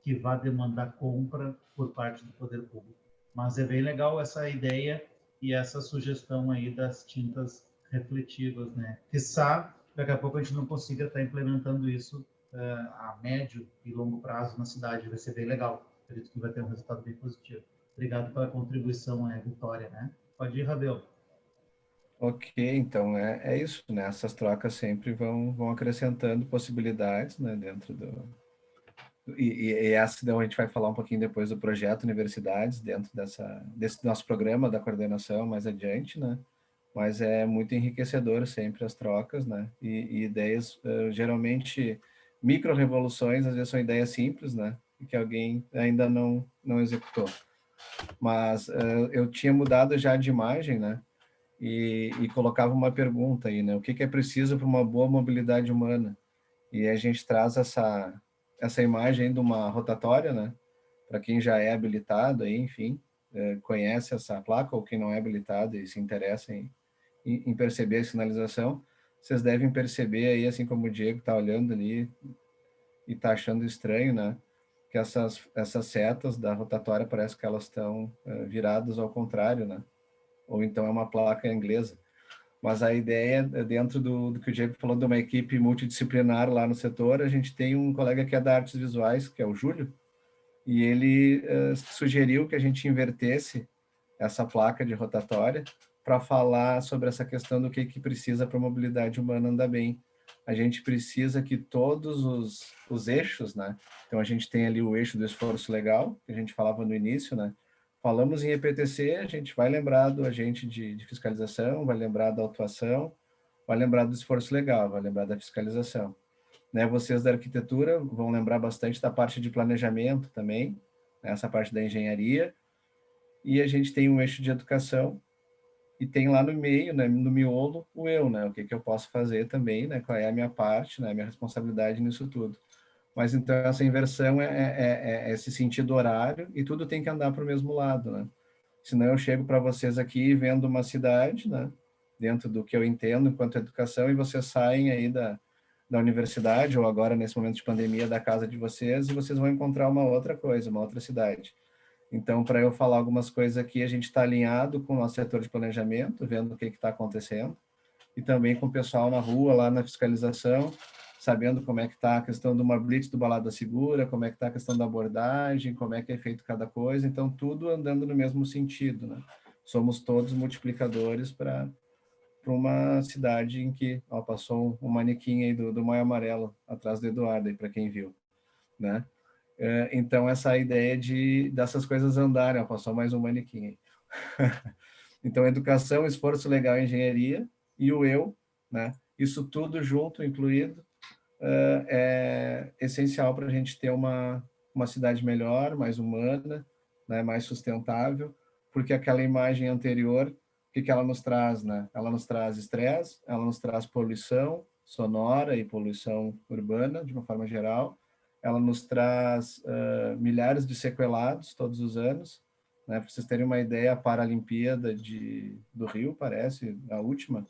que vá demandar compra por parte do poder público. Mas é bem legal essa ideia e essa sugestão aí das tintas refletivas, né? Quiçá, daqui a pouco a gente não consiga estar implementando isso a médio e longo prazo na cidade. Vai ser bem legal. Acredito que vai ter um resultado bem positivo. Obrigado pela contribuição, Vitória, né? Pode ir, Rabel. Ok, então é isso, né? Essas trocas sempre vão acrescentando possibilidades, né, dentro e essa a gente vai falar um pouquinho depois do projeto Universidades, dentro desse nosso programa da coordenação mais adiante, né? Mas é muito enriquecedor sempre as trocas, né? E ideias, geralmente, micro-revoluções, às vezes são ideias simples, né? Que alguém ainda não executou. Mas eu tinha mudado já de imagem, né? E colocava uma pergunta aí, né? O que é preciso para uma boa mobilidade humana? E a gente traz essa imagem de uma rotatória, né? Para quem já é habilitado, aí, enfim, conhece essa placa, ou quem não é habilitado e se interessa em perceber a sinalização, vocês devem perceber aí, assim como o Diego está olhando ali e está achando estranho, né? Que essas setas da rotatória parece que elas estão viradas ao contrário, né? Ou então é uma placa inglesa. Mas a ideia, dentro do que o Diego falou, de uma equipe multidisciplinar lá no setor, a gente tem um colega que é da Artes Visuais, que é o Júlio, e ele sugeriu que a gente invertesse essa placa de rotatória para falar sobre essa questão do que precisa para a mobilidade humana andar bem. a gente precisa que todos os eixos, né? Então, a gente tem ali o eixo do esforço legal, que a gente falava no início, né? Falamos em EPTC, a gente vai lembrar do agente de fiscalização, vai lembrar da autuação, vai lembrar do esforço legal, vai lembrar da fiscalização. Né? Vocês da arquitetura vão lembrar bastante da parte de planejamento também, né? Essa parte da engenharia, e a gente tem um eixo de educação, e tem lá no meio, né, no miolo, o eu, né? O que eu posso fazer também, né? Qual é a minha parte, né? A minha responsabilidade nisso tudo. Mas então essa inversão é esse sentido horário e tudo tem que andar para o mesmo lado, né? Senão eu chego para vocês aqui vendo uma cidade, né? Dentro do que eu entendo enquanto educação e vocês saem aí da universidade ou agora nesse momento de pandemia da casa de vocês e vocês vão encontrar uma outra coisa, uma outra cidade. Então, para eu falar algumas coisas aqui, a gente está alinhado com o nosso setor de planejamento, vendo o que está acontecendo, e também com o pessoal na rua, lá na fiscalização, sabendo como é que está a questão de uma blitz do Balada Segura, como é que está a questão da abordagem, como é que é feito cada coisa, então tudo andando no mesmo sentido, né? Somos todos multiplicadores para uma cidade em que, ó, passou um manequim aí do Maio Amarelo atrás do Eduardo, aí para quem viu, né? Então, essa ideia dessas coisas andarem, ó, passou mais um manequim aí. Então, educação, esforço legal, engenharia e o eu, né? Isso tudo junto, incluído, é essencial para a gente ter uma cidade melhor, mais humana, né? Mais sustentável, porque aquela imagem anterior, o que ela nos traz, né? Ela nos traz estresse, ela nos traz poluição sonora e poluição urbana, de uma forma geral, ela nos traz milhares de sequelados todos os anos, né? Para vocês terem uma ideia, a Paralimpíada do Rio, parece, a última,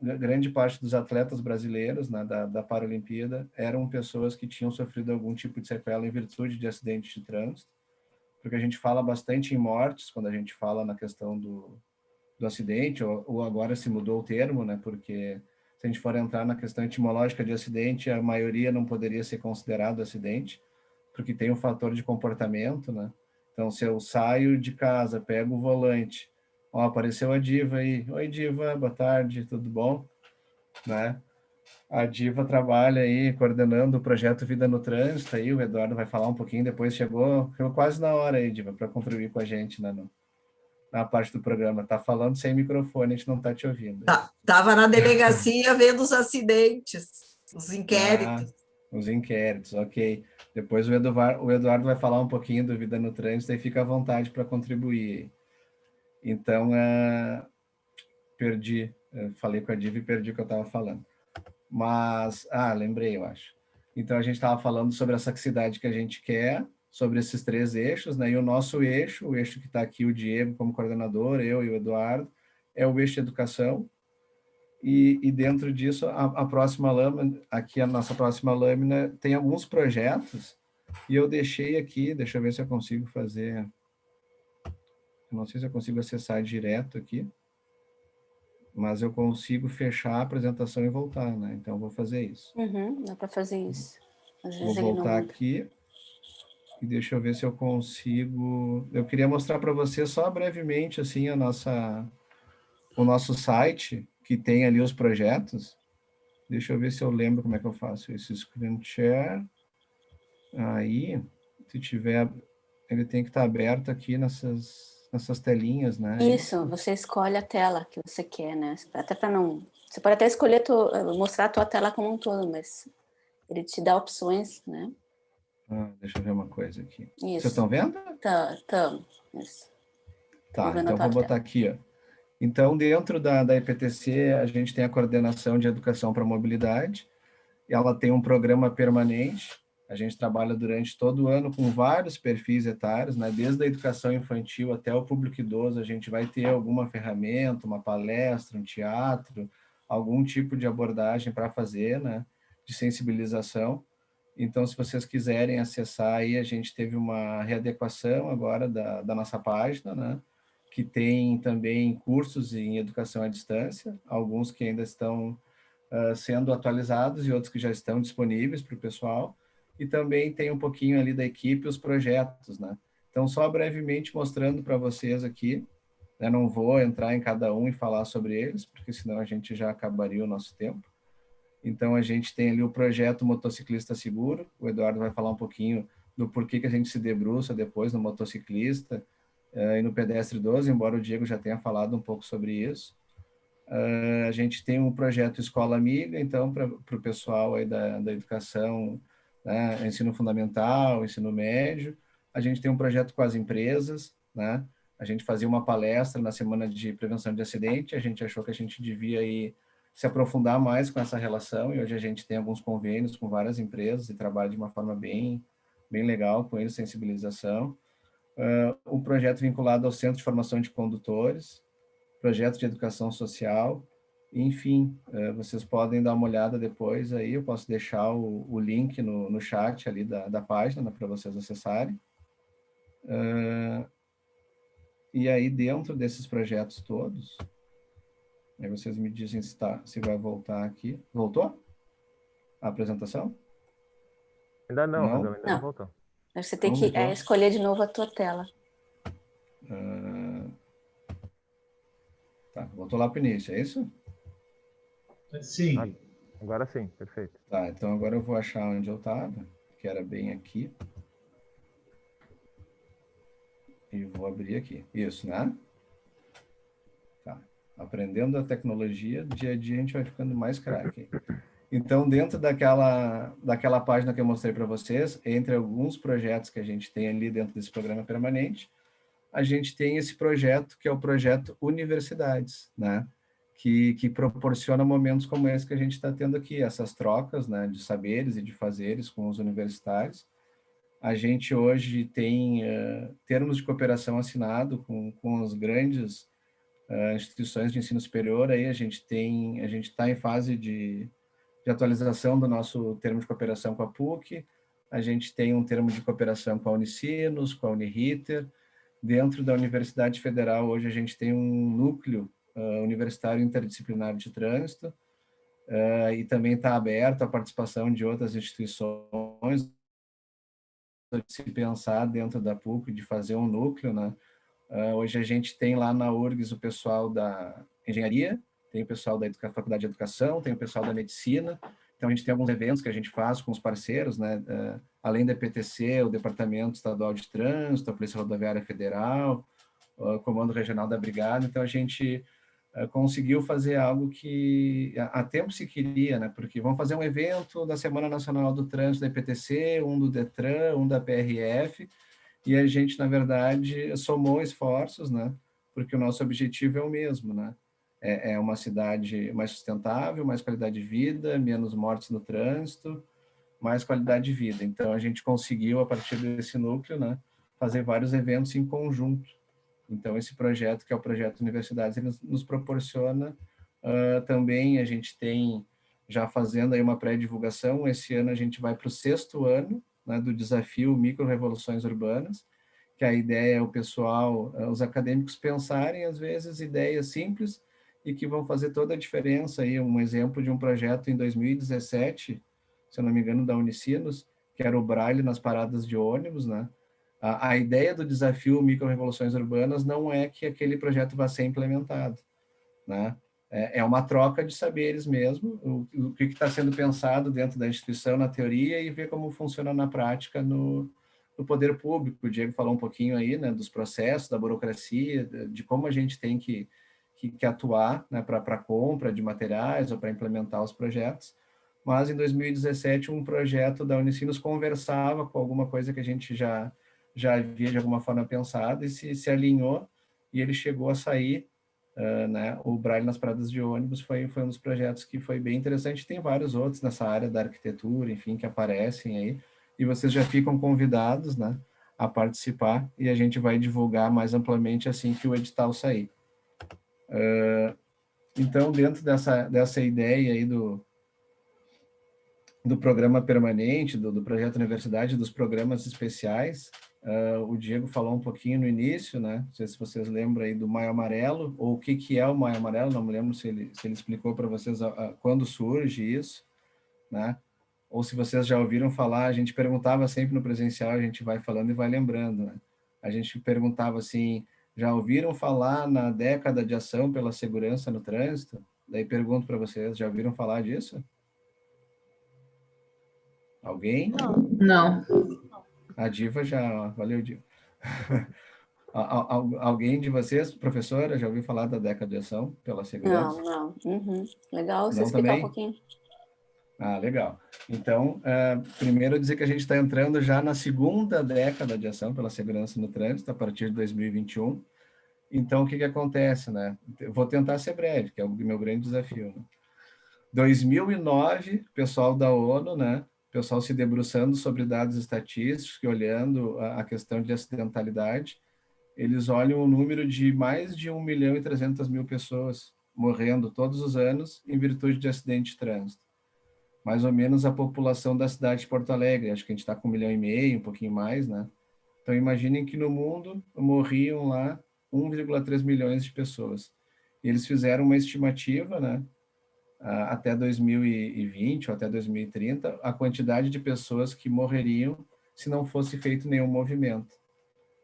grande parte dos atletas brasileiros, né, da Paralimpíada eram pessoas que tinham sofrido algum tipo de sequela em virtude de acidentes de trânsito, porque a gente fala bastante em mortes, quando a gente fala na questão do acidente, ou agora se mudou o termo, né, porque se a gente for entrar na questão etimológica de acidente, a maioria não poderia ser considerado acidente, porque tem um fator de comportamento, né? Então, se eu saio de casa, pego o volante, ó, apareceu a Diva aí. Oi, Diva, boa tarde, tudo bom? Né? A Diva trabalha aí coordenando o projeto Vida no Trânsito, aí o Eduardo vai falar um pouquinho, depois chegou quase na hora aí, Diva, para contribuir com a gente, né, na parte do programa. Tá falando sem microfone, a gente não tá te ouvindo. Tava na delegacia vendo os acidentes, os inquéritos. Os inquéritos, ok. Depois o Eduardo vai falar um pouquinho do Vida no Trânsito e fica à vontade para contribuir. Então, falei com a Diva e perdi o que eu estava falando. Mas, lembrei, eu acho. Então, a gente estava falando sobre essa cidade que a gente quer, sobre esses 3 eixos, né? E o nosso eixo, o eixo que está aqui, o Diego como coordenador, eu e o Eduardo, é o eixo de educação. E dentro disso, a próxima lâmina, aqui a nossa próxima lâmina, tem alguns projetos, e eu deixei aqui, deixa eu ver se eu consigo fazer, não sei se eu consigo acessar direto aqui, mas eu consigo fechar a apresentação e voltar, né? Então, eu vou fazer isso. Dá para fazer isso. Vou voltar aqui, e deixa eu ver se eu consigo... Eu queria mostrar para você só brevemente, assim, o nosso site, que tem ali os projetos. Deixa eu ver se eu lembro como é que eu faço isso. Screen share. Aí, se tiver... Ele tem que estar aberto aqui nessas telinhas, né? Isso, você escolhe a tela que você quer, né? Até para não... Você pode até escolher mostrar a tua tela como um todo, mas ele te dá opções, né? Deixa eu ver uma coisa aqui. Isso. Vocês estão vendo? Estamos. Isso. Tá, então vou botar aqui, ó. Então, dentro da EPTC, a gente tem a coordenação de educação para mobilidade, e ela tem um programa permanente. A gente trabalha durante todo o ano com vários perfis etários, né? Desde a educação infantil até o público idoso, a gente vai ter alguma ferramenta, uma palestra, um teatro, algum tipo de abordagem para fazer, né? De sensibilização. Então, se vocês quiserem acessar aí, a gente teve uma readequação agora da nossa página, né? Que tem também cursos em educação à distância, alguns que ainda estão sendo atualizados e outros que já estão disponíveis para o pessoal, e também tem um pouquinho ali da equipe, os projetos, né? Então, só brevemente mostrando para vocês aqui, né? Não vou entrar em cada um e falar sobre eles, porque senão a gente já acabaria o nosso tempo, Então, a gente tem ali o projeto Motociclista Seguro. O Eduardo vai falar um pouquinho do porquê que a gente se debruça depois no motociclista e no pedestre idoso, embora o Diego já tenha falado um pouco sobre isso. A gente tem um projeto Escola Amiga, então, para o pessoal aí da educação, né, ensino fundamental, ensino médio. A gente tem um projeto com as empresas, né? A gente fazia uma palestra na semana de prevenção de acidente, a gente achou que a gente devia aí se aprofundar mais com essa relação, e hoje a gente tem alguns convênios com várias empresas e trabalha de uma forma bem legal com eles, sensibilização. Um projeto vinculado ao Centro de Formação de Condutores, projeto de educação social, enfim, vocês podem dar uma olhada depois aí, eu posso deixar o link no chat ali da página, né, para vocês acessarem. E aí, dentro desses projetos todos, aí vocês me dizem se vai voltar aqui. Voltou? A apresentação? Ainda não, Não? ainda não voltou. Você tem que escolher de novo a tua tela. Tá, voltou lá para o início, é isso? Sim. Agora sim, perfeito. Tá, então agora eu vou achar onde eu estava, que era bem aqui. E vou abrir aqui. Isso, né? Tá. Aprendendo a tecnologia, dia a dia a gente vai ficando mais craque. Então, dentro daquela página que eu mostrei para vocês, entre alguns projetos que a gente tem ali dentro desse programa permanente, a gente tem esse projeto que é o projeto Universidades, né? Que proporciona momentos como esse que a gente está tendo aqui, essas trocas, né, de saberes e de fazeres com os universitários. A gente hoje tem termos de cooperação assinado com as grandes instituições de ensino superior. Aí a gente está em fase de atualização do nosso termo de cooperação com a PUC. A gente tem um termo de cooperação com a Unicinos, com a Uniriter. Dentro da Universidade Federal, hoje a gente tem um núcleo universitário interdisciplinar de trânsito, e também está aberto à participação de outras instituições, de se pensar dentro da PUC, de fazer um núcleo, né? Hoje a gente tem lá na URGS o pessoal da engenharia, tem o pessoal da Faculdade de Educação, tem o pessoal da medicina. Então a gente tem alguns eventos que a gente faz com os parceiros, né? Além da EPTC, o Departamento Estadual de Trânsito, a Polícia Rodoviária Federal, o Comando Regional da Brigada. Então a gente conseguiu fazer algo que há tempo se queria, né? Porque vamos fazer um evento da Semana Nacional do Trânsito da EPTC, um do Detran, um da PRF, e a gente, na verdade, somou esforços, né? Porque o nosso objetivo é o mesmo, né? É uma cidade mais sustentável, mais qualidade de vida, menos mortes no trânsito, mais qualidade de vida. Então, a gente conseguiu, a partir desse núcleo, né, fazer vários eventos em conjunto. Então, esse projeto, que é o Projeto Universidades, ele nos proporciona também, a gente tem, já fazendo aí uma pré-divulgação, esse ano a gente vai para o 6º ano, né, do desafio Micro-Revoluções Urbanas, que a ideia é o pessoal, os acadêmicos pensarem, às vezes, ideias simples e que vão fazer toda a diferença. Aí, um exemplo de um projeto em 2017, se eu não me engano, da Unicinos, que era o Braille nas paradas de ônibus, né? A ideia do desafio Micro-Revoluções Urbanas não é que aquele projeto vá ser implementado, né? É uma troca de saberes mesmo, o que está sendo pensado dentro da instituição na teoria e ver como funciona na prática no poder público. O Diego falou um pouquinho aí, né, dos processos, da burocracia, de como a gente tem que atuar, né, para compra de materiais ou para implementar os projetos. Mas em 2017 um projeto da Unicinos conversava com alguma coisa que a gente já havia de alguma forma pensado e se alinhou, e ele chegou a sair, né? O Braille nas paradas de ônibus foi um dos projetos que foi bem interessante. Tem vários outros nessa área da arquitetura, enfim, que aparecem aí, e vocês já ficam convidados, né, a participar, e a gente vai divulgar mais amplamente assim que o edital sair. Então, dentro dessa ideia aí do programa permanente, do projeto Universidade, dos programas especiais, o Diego falou um pouquinho no início, né? Não sei se vocês lembram aí do Maio Amarelo, ou o que é o Maio Amarelo, não me lembro se ele explicou para vocês quando surge isso, né? Ou se vocês já ouviram falar, a gente perguntava sempre no presencial, a gente vai falando e vai lembrando, né? A gente perguntava assim, já ouviram falar na década de ação pela segurança no trânsito? Daí pergunto para vocês, já ouviram falar disso? Alguém? Não. A Diva já... Valeu, Diva. Alguém de vocês, professora, já ouviu falar da década de ação pela segurança? Não. Legal você Não explicar também? um pouquinho. Ah, legal. Então, primeiro dizer que a gente está entrando já na segunda década de ação pela segurança no trânsito, a partir de 2021. Então, o que acontece, né? Eu vou tentar ser breve, que é o meu grande desafio, né? 2009, pessoal da ONU, né? Pessoal se debruçando sobre dados estatísticos e olhando a questão de acidentalidade, eles olham o número de mais de 1.300.000 pessoas morrendo todos os anos em virtude de acidente de trânsito. Mais ou menos a população da cidade de Porto Alegre, acho que a gente está com 1,5 milhão, um pouquinho mais, né? Então, imaginem que no mundo morriam lá 1,3 milhões de pessoas. E eles fizeram uma estimativa, né? Até 2020 ou até 2030, a quantidade de pessoas que morreriam se não fosse feito nenhum movimento.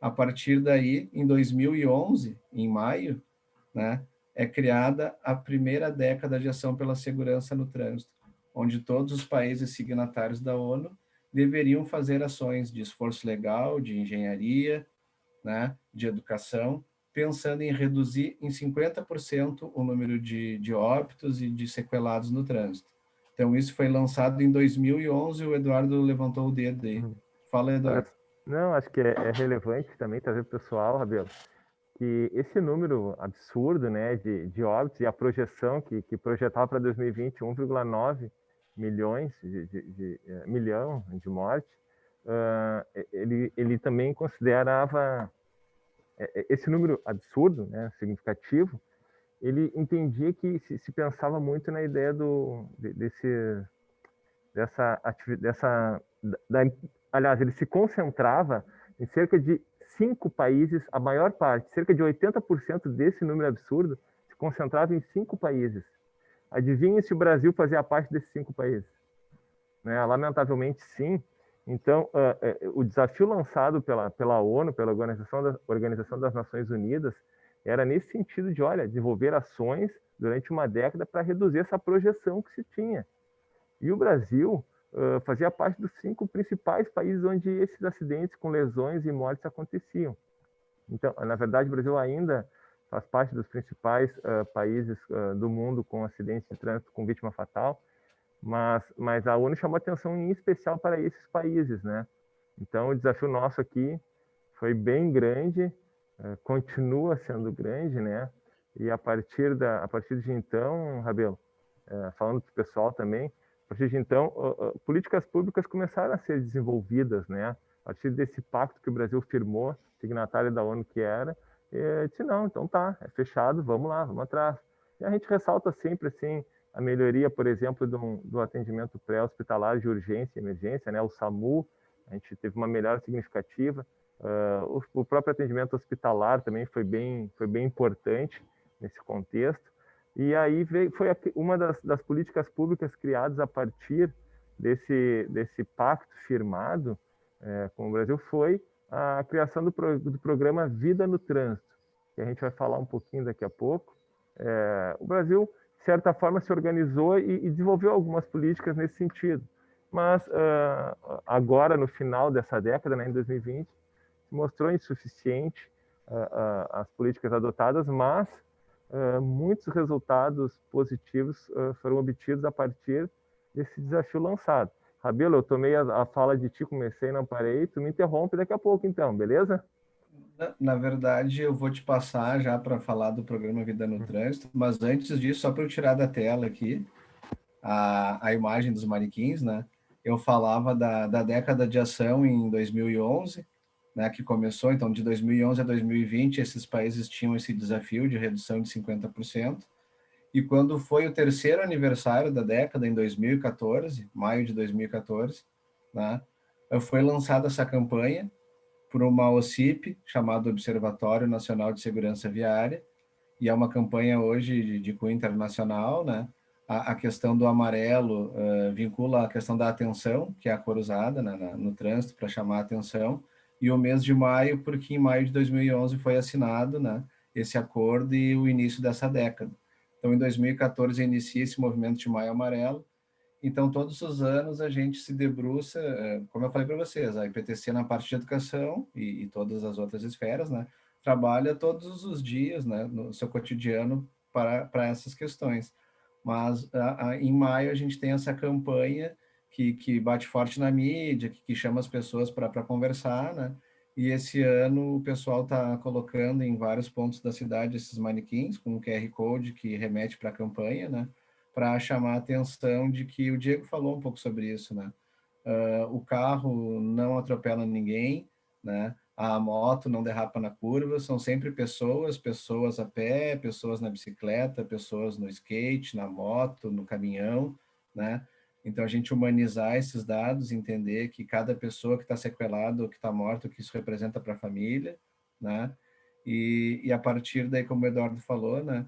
A partir daí, em 2011, em maio, né, é criada a primeira década de ação pela segurança no trânsito, onde todos os países signatários da ONU deveriam fazer ações de esforço legal, de engenharia, né, de educação, pensando em reduzir em 50% o número de óbitos e de sequelados no trânsito. Então, isso foi lançado em 2011, o Eduardo levantou o dedo aí. Fala, Eduardo. Não, acho que é relevante também trazer para o pessoal, Rabelo, que esse número absurdo, né, de óbitos e a projeção que projetava para 2020 1,9 milhões milhão de mortes, ele também considerava esse número absurdo, né, significativo. Ele entendia que se pensava muito na ideia aliás, ele se concentrava em cerca de 5 países, a maior parte, cerca de 80% desse número absurdo, se concentrava em 5 países. Adivinhe se o Brasil fazia parte desses 5 países? Né? Lamentavelmente, sim. Então, o desafio lançado pela ONU, pela Organização das Nações Unidas, era nesse sentido de, olha, desenvolver ações durante uma década para reduzir essa projeção que se tinha. E o Brasil fazia parte dos 5 principais países onde esses acidentes com lesões e mortes aconteciam. Então, na verdade, o Brasil ainda faz parte dos principais países do mundo com acidentes de trânsito com vítima fatal, mas a ONU chamou atenção em especial para esses países, né? Então, o desafio nosso aqui foi bem grande, continua sendo grande, né? E a partir de então, Rabelo, falando para o pessoal também, a partir de então, políticas públicas começaram a ser desenvolvidas, né? A partir desse pacto que o Brasil firmou, signatário da ONU que era, disse, não, então tá, é fechado, vamos lá, vamos atrás. E a gente ressalta sempre, assim, a melhoria, por exemplo, do atendimento pré-hospitalar de urgência e emergência, né? O SAMU, a gente teve uma melhora significativa. O próprio atendimento hospitalar também foi bem importante nesse contexto. E aí foi uma das políticas públicas criadas a partir desse pacto firmado com o Brasil foi a criação do programa Vida no Trânsito, que a gente vai falar um pouquinho daqui a pouco. O Brasil, de certa forma, se organizou e desenvolveu algumas políticas nesse sentido. Mas agora, no final dessa década, né, em 2020, se mostrou insuficiente as políticas adotadas, mas muitos resultados positivos foram obtidos a partir desse desafio lançado. Rabelo, eu tomei a fala de ti, comecei, não parei, tu me interrompe daqui a pouco então, beleza? Na verdade, eu vou te passar já para falar do programa Vida no Trânsito, mas antes disso, só para eu tirar da tela aqui a imagem dos manequins, né? Eu falava da década de ação em 2011, né, que começou, então, de 2011 a 2020, esses países tinham esse desafio de redução de 50%, e quando foi o terceiro aniversário da década, em 2014, maio de 2014, né, foi lançada essa campanha por uma OCIP, chamada Observatório Nacional de Segurança Viária, e é uma campanha hoje de cunho internacional, né? A questão do amarelo vincula a questão da atenção, que é a cor usada no trânsito para chamar a atenção, e o mês de maio, porque em maio de 2011 foi assinado, né, esse acordo e o início dessa década. Então, em 2014, inicia esse movimento de Maio Amarelo, Então, todos os anos a gente se debruça, como eu falei para vocês, a IPTC na parte de educação e todas as outras esferas, né, trabalha todos os dias, né, no seu cotidiano para essas questões. Mas em maio a gente tem essa campanha que bate forte na mídia, que chama as pessoas para conversar, né? E esse ano o pessoal está colocando em vários pontos da cidade esses manequins com um QR Code que remete para a campanha, né? Para chamar a atenção de que o Diego falou um pouco sobre isso, né? O carro não atropela ninguém, né? A moto não derrapa na curva, são sempre pessoas a pé, pessoas na bicicleta, pessoas no skate, na moto, no caminhão, né? Então, a gente humanizar esses dados, entender que cada pessoa que está sequelada ou que está morta, o que isso representa para a família, né? E a partir daí, como o Eduardo falou, né?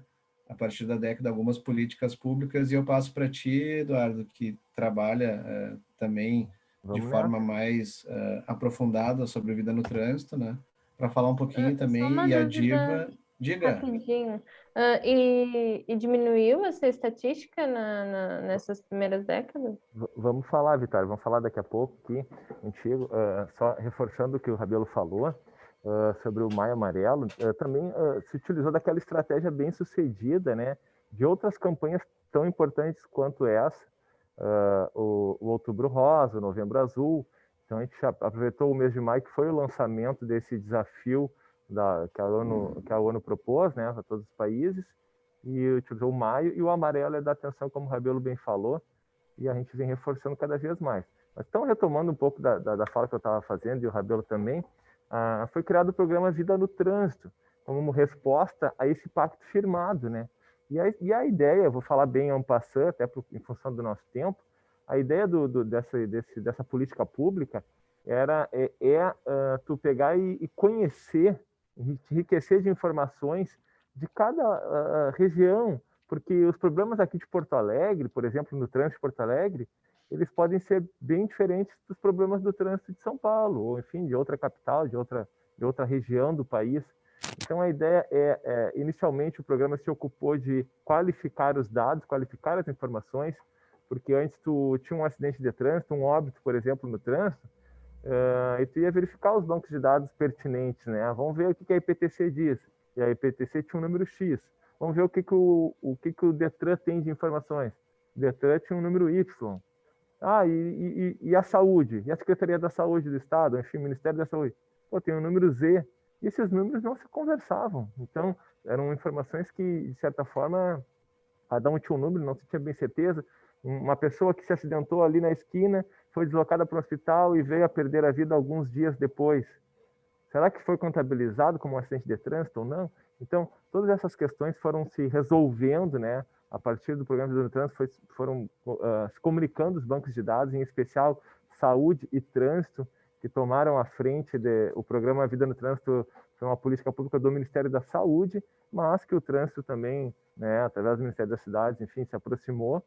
A partir da década, algumas políticas públicas, e eu passo para ti, Eduardo, que trabalha também de forma mais aprofundada sobre a vida no trânsito, né? Para falar um pouquinho também, e a Diva... Diga. Rapidinho. E diminuiu essa estatística nessas primeiras décadas? Vamos falar, Vitória, vamos falar daqui a pouco aqui contigo, só reforçando o que o Rabelo falou sobre o Maio Amarelo, também se utilizou daquela estratégia bem sucedida, né, de outras campanhas tão importantes quanto essa, o Outubro Rosa, o Novembro Azul. Então a gente aproveitou o mês de maio, que foi o lançamento desse desafio que a ONU propôs, né, para todos os países, e utilizou o maio, e o amarelo é da atenção, como o Rabelo bem falou, e a gente vem reforçando cada vez mais. Mas então, retomando um pouco da fala que eu estava fazendo, e o Rabelo também, foi criado o programa Vida no Trânsito, como resposta a esse pacto firmado, né? E a ideia, vou falar bem en passant, até em função do nosso tempo, a ideia dessa política pública tu pegar e conhecer, enriquecer de informações de cada região, porque os problemas aqui de Porto Alegre, por exemplo, no trânsito de Porto Alegre, eles podem ser bem diferentes dos problemas do trânsito de São Paulo, ou enfim, de outra capital, de outra região do país. Então a ideia inicialmente o programa se ocupou de qualificar os dados, qualificar as informações, porque antes tu tinha um acidente de trânsito, um óbito, por exemplo, no trânsito, e tu ia verificar os bancos de dados pertinentes, né? Vamos ver o que a IPTC diz. E a IPTC tinha um número X. Vamos ver o que o Detran tem de informações. O Detran tinha um número Y. E a saúde? E a Secretaria da Saúde do Estado? Enfim, o Ministério da Saúde. Pô, tem um número Z. E esses números não se conversavam. Então, eram informações que, de certa forma, cada um tinha um número, não se tinha bem certeza. Uma pessoa que se acidentou ali na esquina foi deslocada para o hospital e veio a perder a vida alguns dias depois. Será que foi contabilizado como um acidente de trânsito ou não? Então, todas essas questões foram se resolvendo, né? A partir do programa Vida no Trânsito, foram se comunicando os bancos de dados, em especial saúde e trânsito, que tomaram à frente o programa Vida no Trânsito, foi uma política pública do Ministério da Saúde, mas que o trânsito também, né, através do Ministério das Cidades, enfim, se aproximou,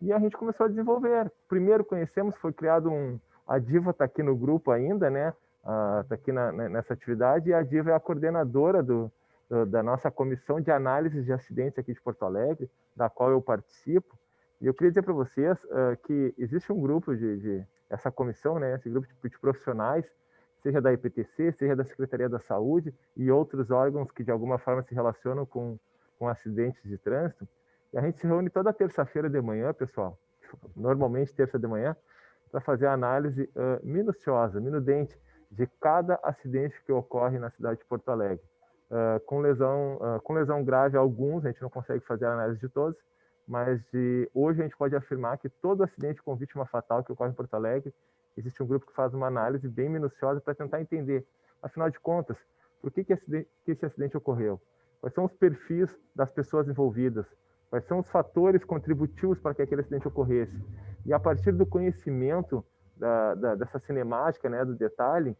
e a gente começou a desenvolver. Primeiro conhecemos, foi criado a Diva está aqui no grupo ainda, né? Está aqui nessa atividade, e a Diva é a coordenadora da nossa comissão de análise de acidentes aqui de Porto Alegre, da qual eu participo. E eu queria dizer para vocês que existe um grupo essa comissão, né? Esse grupo de profissionais, seja da IPTC, seja da Secretaria da Saúde e outros órgãos que de alguma forma se relacionam com acidentes de trânsito. E a gente se reúne toda terça-feira de manhã, pessoal, normalmente terça de manhã, para fazer a análise minuciosa, minudente, de cada acidente que ocorre na cidade de Porto Alegre. Com lesão grave, alguns, a gente não consegue fazer a análise de todos, mas hoje a gente pode afirmar que todo acidente com vítima fatal que ocorre em Porto Alegre, existe um grupo que faz uma análise bem minuciosa para tentar entender, afinal de contas, por que esse acidente ocorreu? Quais são os perfis das pessoas envolvidas? Quais são os fatores contributivos para que aquele acidente ocorresse? E a partir do conhecimento dessa cinemática, né, do detalhe,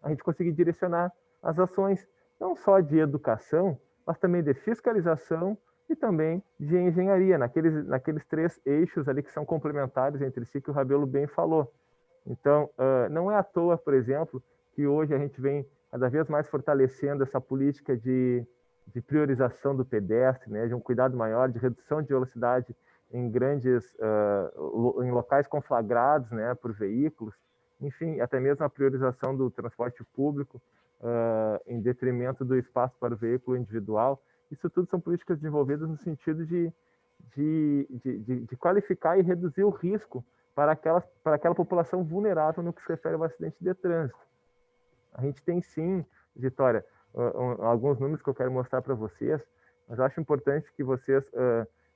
a gente conseguir direcionar as ações, não só de educação, mas também de fiscalização e também de engenharia, naqueles três eixos ali que são complementares entre si, que o Rabelo bem falou. Então, não é à toa, por exemplo, que hoje a gente vem cada vez mais fortalecendo essa política de priorização do pedestre, né, de um cuidado maior, de redução de velocidade em em locais conflagrados, né, por veículos, enfim, até mesmo a priorização do transporte público em detrimento do espaço para o veículo individual. Isso tudo são políticas desenvolvidas no sentido de qualificar e reduzir o risco para aquela população vulnerável no que se refere ao acidente de trânsito. A gente tem sim, Vitória, alguns números que eu quero mostrar para vocês, mas eu acho importante que vocês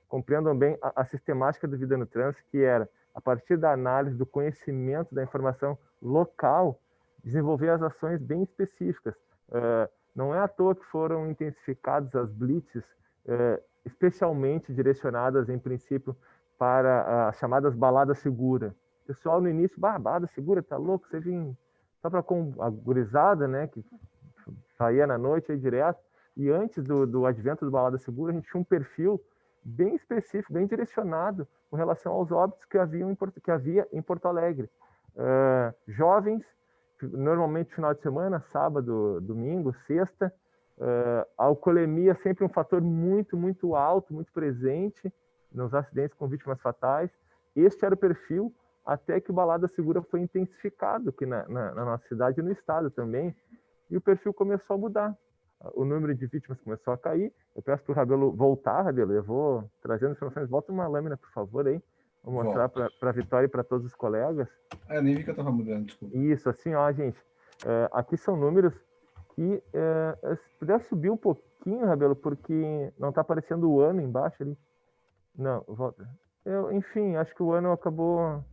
compreendam bem a sistemática do Vida no Trânsito, que era, a partir da análise, do conhecimento, da informação local, desenvolver as ações bem específicas. Não é à toa que foram intensificadas as blitzes, especialmente direcionadas, em princípio, para as chamadas baladas seguras. O pessoal, no início, balada segura, tá louco? Você vinha só para a gurizada, né, que saía na noite aí direto. E antes do advento do balada segura, a gente tinha um perfil bem específico, bem direcionado com relação aos óbitos que havia em Porto Alegre. Jovens, normalmente final de semana, sábado, domingo, sexta. A alcoolemia sempre um fator muito, muito alto, muito presente nos acidentes com vítimas fatais. Este era o perfil até que o balada segura foi intensificado aqui na nossa cidade e no estado também. E o perfil começou a mudar. O número de vítimas começou a cair. Eu peço para o Rabelo voltar, Rabelo. Eu vou trazendo informações. Volta uma lâmina, por favor, aí. Vou mostrar para a Vitória e para todos os colegas. Eu nem vi que eu estava mudando, desculpa. Isso, assim, ó, gente. Aqui são números que, se puder subir um pouquinho, Rabelo, porque não está aparecendo o ano embaixo ali. Não, volta. Enfim, acho que o ano acabou,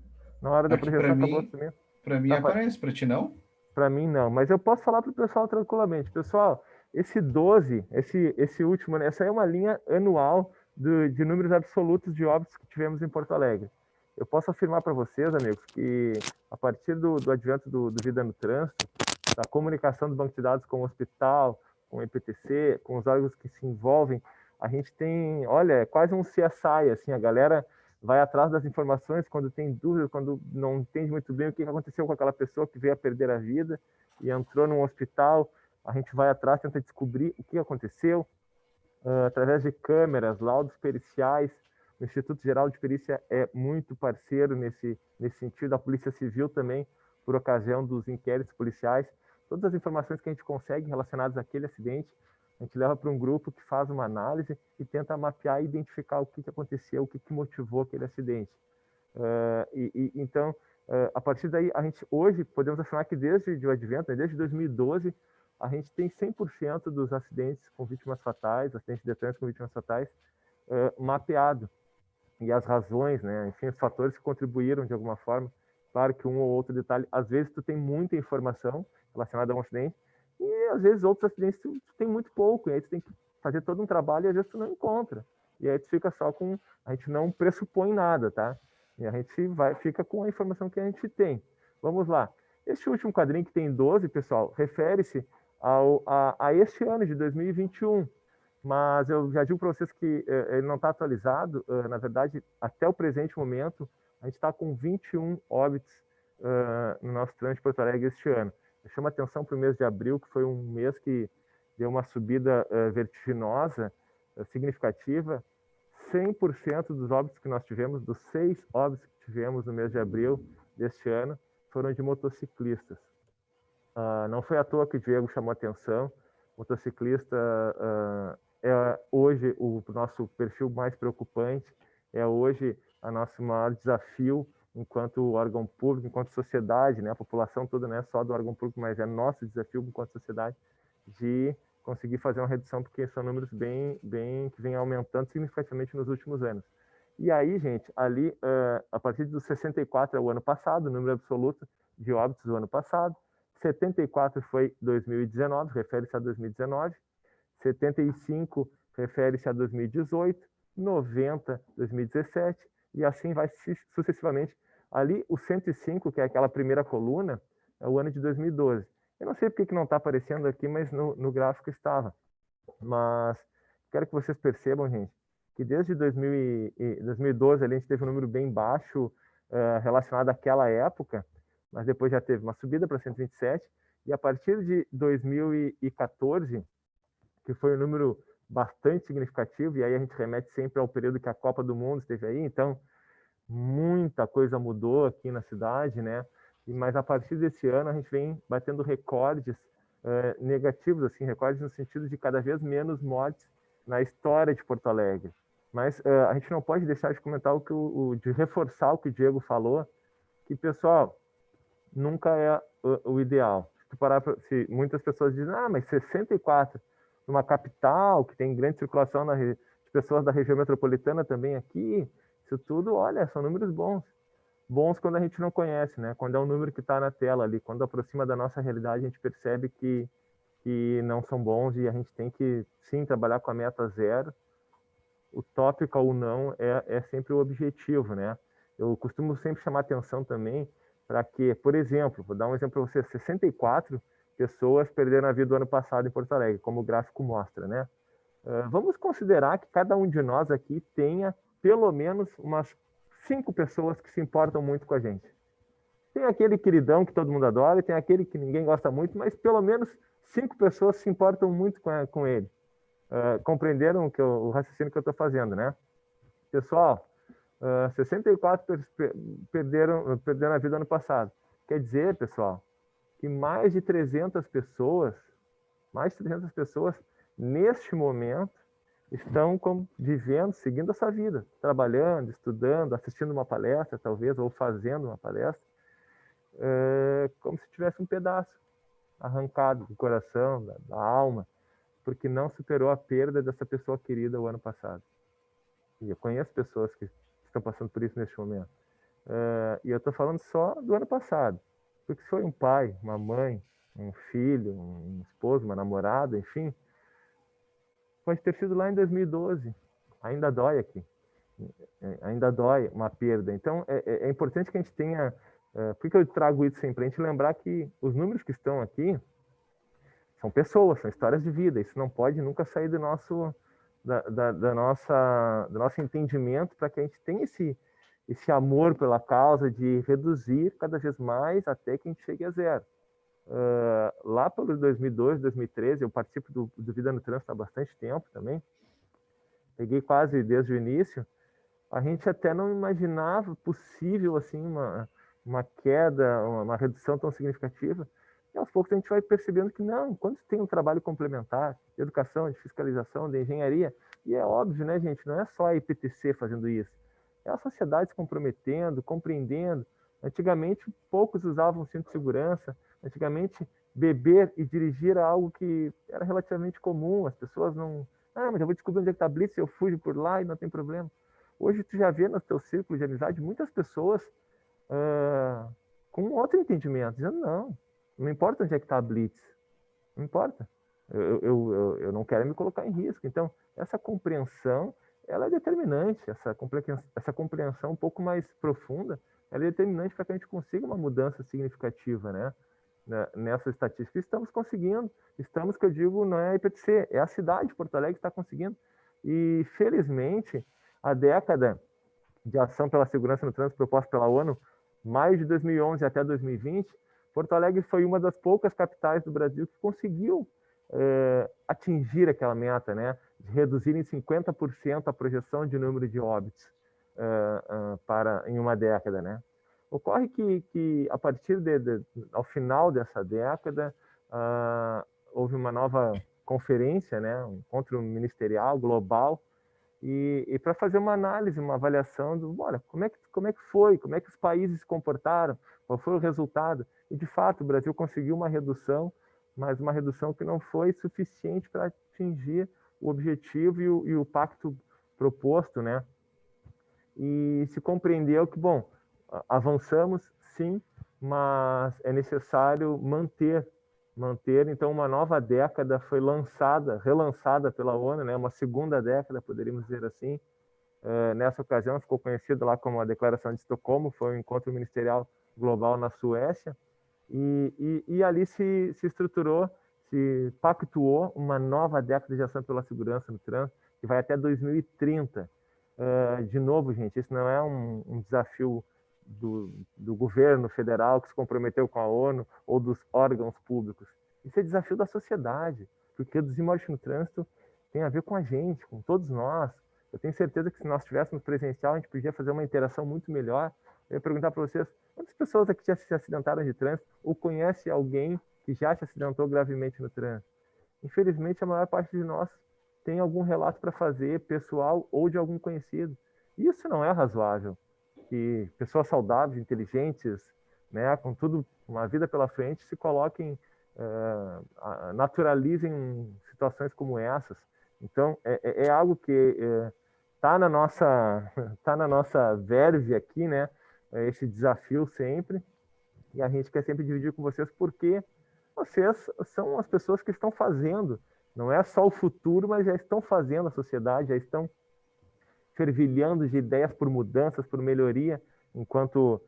na hora da projeção, acabou sumindo. Para mim aparece, para ti não? Para mim não, mas eu posso falar para o pessoal tranquilamente. Pessoal, esse 12, esse último, né, essa é uma linha anual de números absolutos de óbitos que tivemos em Porto Alegre. Eu posso afirmar para vocês, amigos, que a partir do advento do Vida no Trânsito, da comunicação do banco de dados com o hospital, com o EPTC, com os órgãos que se envolvem, a gente tem, olha, é quase um CSI, assim, a galera vai atrás das informações quando tem dúvida, quando não entende muito bem o que aconteceu com aquela pessoa que veio a perder a vida e entrou num hospital. A gente vai atrás, tenta descobrir o que aconteceu, através de câmeras, laudos periciais. O Instituto Geral de Perícia é muito parceiro nesse sentido, a Polícia Civil também, por ocasião dos inquéritos policiais. Todas as informações que a gente consegue relacionadas àquele acidente, a gente leva para um grupo que faz uma análise e tenta mapear e identificar o que aconteceu, o que motivou aquele acidente. Então, a partir daí, a gente hoje podemos afirmar que desde o advento, né, desde 2012, a gente tem 100% dos acidentes com vítimas fatais, acidentes de trânsito com vítimas fatais, mapeado. E as razões, né, enfim, os fatores que contribuíram de alguma forma. Claro que um ou outro detalhe, às vezes tu tem muita informação relacionada a um acidente, e às vezes outros acidentes tu tem muito pouco, e aí tu tem que fazer todo um trabalho e às vezes tu não encontra. E aí tu fica só com... A gente não pressupõe nada, tá? E a gente fica com a informação que a gente tem. Vamos lá. Este último quadrinho que tem 12, pessoal, refere-se a este ano de 2021. Mas eu já digo para vocês que ele não está atualizado. Na verdade, até o presente momento, a gente está com 21 óbitos no nosso trânsito de Porto Alegre este ano. Eu chamo a atenção para o mês de abril, que foi um mês que deu uma subida vertiginosa, significativa. 100% dos óbitos que nós tivemos, dos 6 óbitos que tivemos no mês de abril deste ano, foram de motociclistas. Não foi à toa que o Diego chamou a atenção. Motociclista é hoje o nosso perfil mais preocupante, é hoje o nosso maior desafio enquanto órgão público, enquanto sociedade, né? A população toda não é só do órgão público, mas é nosso desafio enquanto sociedade de conseguir fazer uma redução, porque são números que vêm aumentando significativamente nos últimos anos. E aí, gente, ali, a partir dos 64 é o ano passado, o número absoluto de óbitos do ano passado, 74 foi 2019, refere-se a 2019, 75 refere-se a 2018, 90, 2017, e assim vai sucessivamente. Ali, o 105, que é aquela primeira coluna, é o ano de 2012. Eu não sei porque que não está aparecendo aqui, mas no gráfico estava. Mas quero que vocês percebam, gente, que desde 2012 ali, a gente teve um número bem baixo relacionado àquela época, mas depois já teve uma subida para 127, e a partir de 2014, que foi o número bastante significativo, e aí a gente remete sempre ao período que a Copa do Mundo esteve aí, então muita coisa mudou aqui na cidade, né? Mas a partir desse ano a gente vem batendo recordes negativos, assim, recordes no sentido de cada vez menos mortes na história de Porto Alegre. Mas a gente não pode deixar de comentar de reforçar o que o Diego falou, que, pessoal, nunca é o ideal. Se muitas pessoas dizem, mas 64 numa capital que tem grande circulação de pessoas da região metropolitana também aqui, isso tudo, olha, são números bons. Bons quando a gente não conhece, né? Quando é um número que está na tela ali, quando aproxima da nossa realidade, a gente percebe que não são bons e a gente tem que, sim, trabalhar com a meta zero. Utópica ou não, é sempre o objetivo, né? Eu costumo sempre chamar atenção também para que, por exemplo, vou dar um exemplo para você, 64 pessoas perderam a vida no ano passado em Porto Alegre, como o gráfico mostra, né? Vamos considerar que cada um de nós aqui tenha pelo menos umas 5 pessoas que se importam muito com a gente. Tem aquele queridão que todo mundo adora, e tem aquele que ninguém gosta muito, mas pelo menos 5 pessoas se importam muito com ele. Compreenderam o raciocínio que eu estou fazendo, né? Pessoal, 64 perderam a vida ano passado. Quer dizer, pessoal, que mais de 300 pessoas, neste momento, estão vivendo, seguindo essa vida, trabalhando, estudando, assistindo uma palestra, talvez, ou fazendo uma palestra, como se tivesse um pedaço arrancado do coração, da alma, porque não superou a perda dessa pessoa querida o ano passado. E eu conheço pessoas que estão passando por isso neste momento. E eu estou falando só do ano passado, porque se foi um pai, uma mãe, um filho, um esposo, uma namorada, enfim, pode ter sido lá em 2012. Ainda dói aqui. Ainda dói uma perda. Então, é importante que a gente tenha... por que eu trago isso sempre? A gente lembrar que os números que estão aqui são pessoas, são histórias de vida. Isso não pode nunca sair do nosso entendimento, para que a gente tenha esse amor pela causa de reduzir cada vez mais até que a gente chegue a zero. Lá pelo 2012, 2013, eu participo do Vida no Trânsito há bastante tempo também. Peguei quase desde o início. A gente até não imaginava possível assim uma queda, uma redução tão significativa. E aos poucos a gente vai percebendo que não, quando tem um trabalho complementar, de educação, de fiscalização, de engenharia, e é óbvio, né, gente, não é só a IPTC fazendo isso, é a sociedade se comprometendo, compreendendo. Antigamente, poucos usavam cinto de segurança, antigamente, beber e dirigir era algo que era relativamente comum, as pessoas não... mas eu vou descobrir onde é que está a blitz, eu fujo por lá e não tem problema. Hoje, tu já vê no teu círculo de amizade muitas pessoas com outro entendimento, dizendo, não importa onde é que está a blitz, não importa. Eu não quero me colocar em risco. Então, essa compreensão, ela é determinante, essa compreensão um pouco mais profunda, ela é determinante para que a gente consiga uma mudança significativa, né? Nessa estatística. Estamos conseguindo, que eu digo, não é a IPTC, é a cidade de Porto Alegre que está conseguindo. E, felizmente, a década de ação pela segurança no trânsito proposta pela ONU, mais de 2011 até 2020, Porto Alegre foi uma das poucas capitais do Brasil que conseguiu atingir aquela meta, né, de reduzir em 50% a projeção de número de óbitos em uma década, né. Ocorre que a partir ao final dessa década, houve uma nova conferência, né, um encontro ministerial global, e para fazer uma análise, uma avaliação olha, como é que foi, como é que os países se comportaram, qual foi o resultado. E, de fato, o Brasil conseguiu uma redução, mas uma redução que não foi suficiente para atingir o objetivo e o pacto proposto, né? E se compreendeu que, bom, avançamos, sim, mas é necessário manter. Então, uma nova década foi relançada pela ONU, né? Uma segunda década, poderíamos dizer assim. Nessa ocasião, ficou conhecido lá como a Declaração de Estocolmo, foi um encontro ministerial global na Suécia, e ali se estruturou, se pactuou uma nova década de ação pela segurança no trânsito, que vai até 2030. De novo, gente, isso não é um desafio do governo federal que se comprometeu com a ONU ou dos órgãos públicos. Isso é desafio da sociedade, porque reduzir morte no trânsito tem a ver com a gente, com todos nós. Eu tenho certeza que se nós estivéssemos presencial, a gente podia fazer uma interação muito melhor. Eu ia perguntar para vocês, quantas pessoas aqui já se acidentaram de trânsito ou conhece alguém que já se acidentou gravemente no trânsito? Infelizmente, a maior parte de nós tem algum relato para fazer, pessoal ou de algum conhecido. Isso não é razoável. Que pessoas saudáveis, inteligentes, né, com tudo, uma vida pela frente, se coloquem, naturalizem situações como essas. Então, é algo que está na nossa verve aqui, né, esse desafio sempre, e a gente quer sempre dividir com vocês, porque vocês são as pessoas que estão fazendo, não é só o futuro, mas já estão fazendo a sociedade, já estão fervilhando de ideias por mudanças, por melhoria, enquanto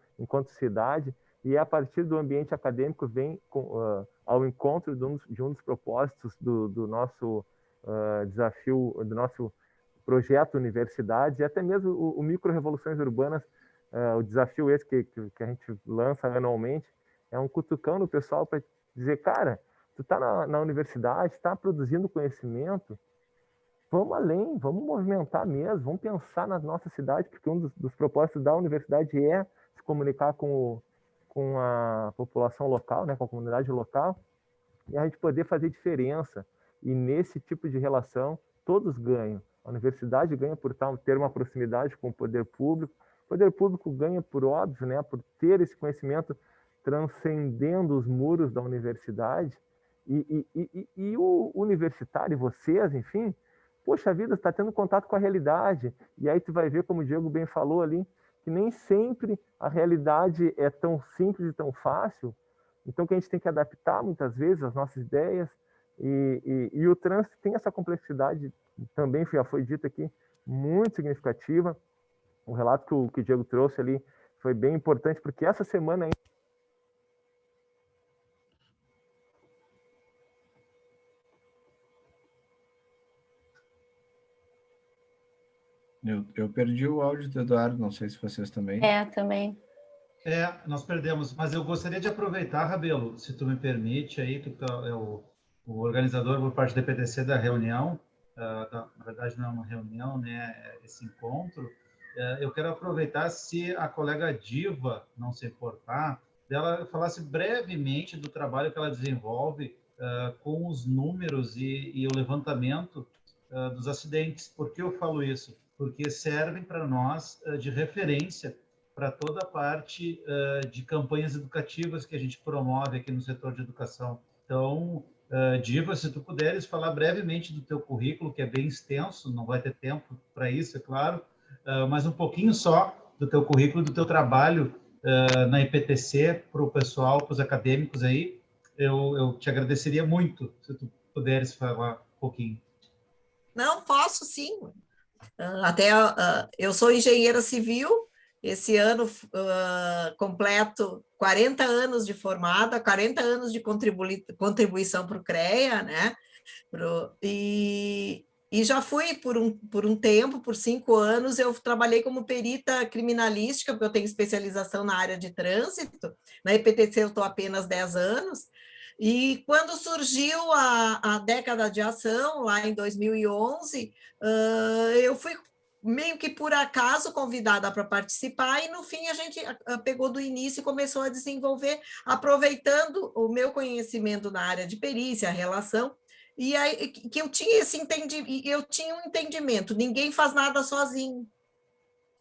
cidade, e a partir do ambiente acadêmico vem ao encontro de um dos propósitos do nosso desafio, do nosso projeto Universidades, e até mesmo o Micro Revoluções Urbanas, o desafio esse que a gente lança anualmente, é um cutucão no pessoal para dizer, cara, tu está na universidade, está produzindo conhecimento, vamos além, vamos movimentar mesmo, vamos pensar na nossa cidade, porque um dos propósitos da universidade é se comunicar com a população local, né, com a comunidade local, e a gente poder fazer diferença. E nesse tipo de relação, todos ganham. A universidade ganha por ter uma proximidade com o poder público ganha por óbvio, né, por ter esse conhecimento transcendendo os muros da universidade, e o universitário, vocês, enfim, poxa vida, está tendo contato com a realidade, e aí tu vai ver, como o Diego bem falou ali, que nem sempre a realidade é tão simples e tão fácil, então que a gente tem que adaptar muitas vezes as nossas ideias, e o trânsito tem essa complexidade, também já foi dito aqui, muito significativa. O relato que o Diego trouxe ali foi bem importante, porque essa semana Eu perdi o áudio do Eduardo, não sei se vocês também. Também. Nós perdemos, mas eu gostaria de aproveitar, Rabelo, se tu me permite, aí, tu é o organizador por parte da EPTC da reunião, na verdade não é uma reunião, né, é esse encontro. Eu quero aproveitar, se a colega Diva não se importar, dela falasse brevemente do trabalho que ela desenvolve com os números e o levantamento dos acidentes. Por que eu falo isso? Porque servem para nós de referência para toda a parte de campanhas educativas que a gente promove aqui no setor de educação. Então, Diva, se tu puderes falar brevemente do teu currículo, que é bem extenso, não vai ter tempo para isso, é claro, mas um pouquinho só do teu currículo, do teu trabalho na EPTC, para o pessoal, para os acadêmicos aí, eu te agradeceria muito se tu puderes falar um pouquinho. Não, posso sim. Até eu sou engenheira civil, esse ano completo 40 anos de formada, 40 anos de contribuição para o CREA, né? E já fui por um tempo, por 5 anos, eu trabalhei como perita criminalística, porque eu tenho especialização na área de trânsito. Na EPTC eu estou apenas 10 anos. E quando surgiu a década de ação, lá em 2011, eu fui meio que por acaso convidada para participar, e no fim a gente pegou do início e começou a desenvolver, aproveitando o meu conhecimento na área de perícia, a relação, e aí que eu tinha um entendimento, ninguém faz nada sozinho.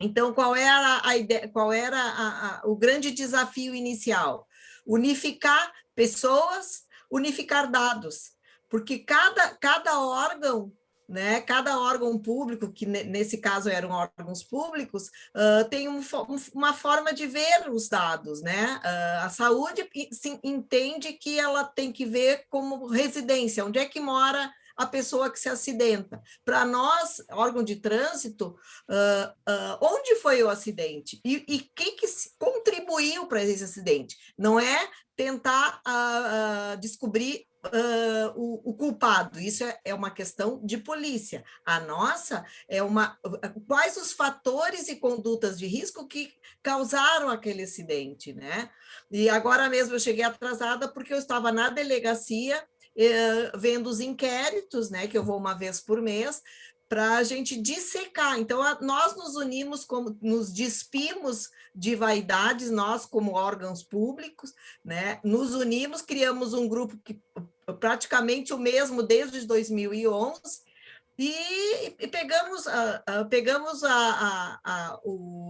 Então, qual era a ideia, qual era o grande desafio inicial? Unificar pessoas, unificar dados, porque cada órgão, né, cada órgão público, que nesse caso eram órgãos públicos, tem uma forma de ver os dados, né? A saúde entende que ela tem que ver como residência, onde é que mora a pessoa que se acidenta. Para nós, órgão de trânsito, onde foi o acidente? E quem que contribuiu para esse acidente? Não é tentar descobrir o culpado, isso é uma questão de polícia. A nossa é quais os fatores e condutas de risco que causaram aquele acidente, né? E agora mesmo eu cheguei atrasada porque eu estava na delegacia vendo os inquéritos, né, que eu vou uma vez por mês, para a gente dissecar. Então, nós nos unimos, nos despimos de vaidades, nós como órgãos públicos, né, nos unimos, criamos um grupo que praticamente o mesmo desde 2011, e pegamos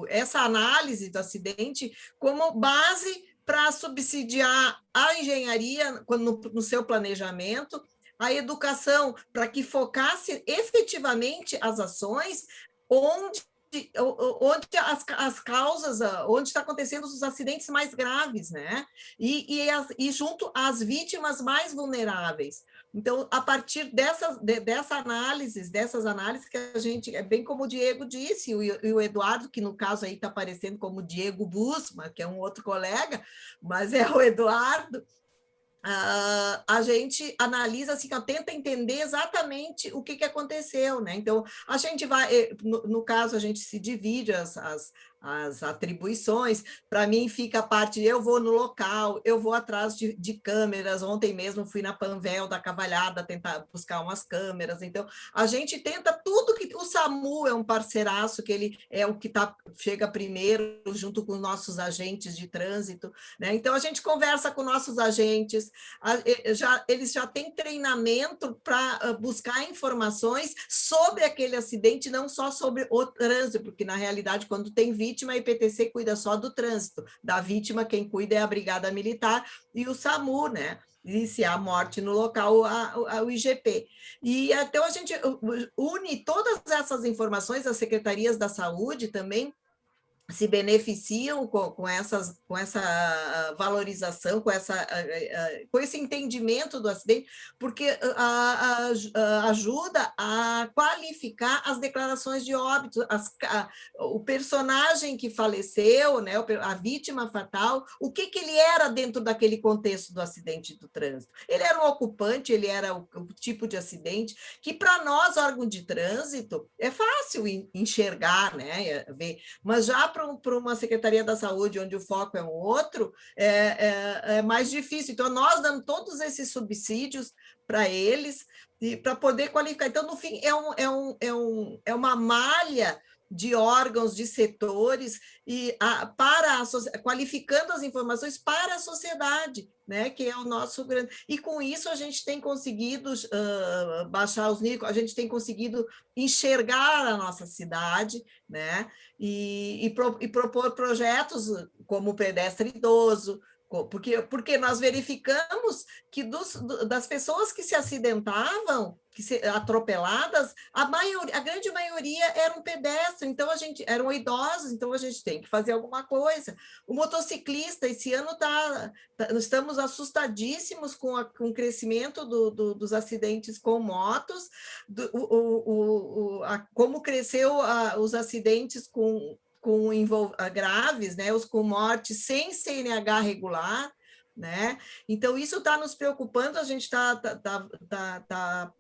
essa análise do acidente como base para subsidiar a engenharia no seu planejamento, a educação, para que focasse efetivamente as ações onde as causas, onde está acontecendo os acidentes mais graves, né? E junto às vítimas mais vulneráveis. Então, a partir dessas análises que a gente, bem como o Diego disse, e o Eduardo, que no caso aí está aparecendo como Diego Busma, que é um outro colega, mas é o Eduardo, a gente analisa, assim, tenta entender exatamente o que aconteceu, né? Então, a gente vai, no caso, a gente se divide as atribuições. Para mim fica a parte, eu vou no local, eu vou atrás de câmeras. Ontem mesmo fui na Panvel da Cavalhada tentar buscar umas câmeras. Então, a gente tenta tudo que... O SAMU é um parceiraço, que ele é o que chega primeiro, junto com os nossos agentes de trânsito, né? Então, a gente conversa com nossos agentes, eles já têm treinamento para buscar informações sobre aquele acidente, não só sobre o trânsito, porque, na realidade, quando tem vítima, a IPTC cuida só do trânsito. Da vítima, quem cuida é a Brigada Militar e o SAMU, né? E se há morte no local, o IGP. E então a gente une todas essas informações, as secretarias da saúde também se beneficiam com essa valorização, com esse entendimento do acidente, porque ajuda a qualificar as declarações de óbito, o personagem que faleceu, né, a vítima fatal, o que ele era dentro daquele contexto do acidente do trânsito. Ele era um ocupante, ele era o tipo de acidente que, para nós, órgão de trânsito, é fácil enxergar, né, ver, mas já para uma Secretaria da Saúde, onde o foco é um outro, é mais difícil. Então, nós damos todos esses subsídios para eles, para poder qualificar. Então, no fim, é uma malha de órgãos, de setores, qualificando as informações para a sociedade, né, que é o nosso grande... E com isso a gente tem conseguido baixar os níveis, a gente tem conseguido enxergar a nossa cidade, né, e propor projetos como o pedestre idoso, porque nós verificamos que das pessoas que se acidentavam, atropeladas, a grande maioria eram pedestres, então eram idosos, então a gente tem que fazer alguma coisa. O motociclista, esse ano estamos assustadíssimos com o crescimento dos acidentes com motos, como cresceu os acidentes graves, né, os com morte sem CNH regular, né? Então, isso está nos preocupando, a gente está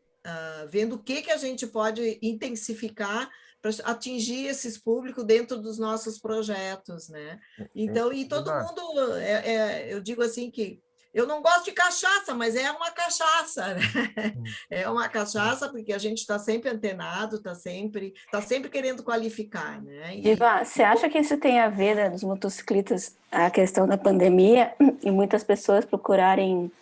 vendo o que a gente pode intensificar para atingir esses públicos dentro dos nossos projetos, né? Então, e todo mundo, eu digo assim que eu não gosto de cachaça, mas é uma cachaça, né? É uma cachaça porque a gente está sempre antenado, está sempre querendo qualificar, né? Diva, você acha que isso tem a ver, né, dos motociclistas, a questão da pandemia e muitas pessoas procurarem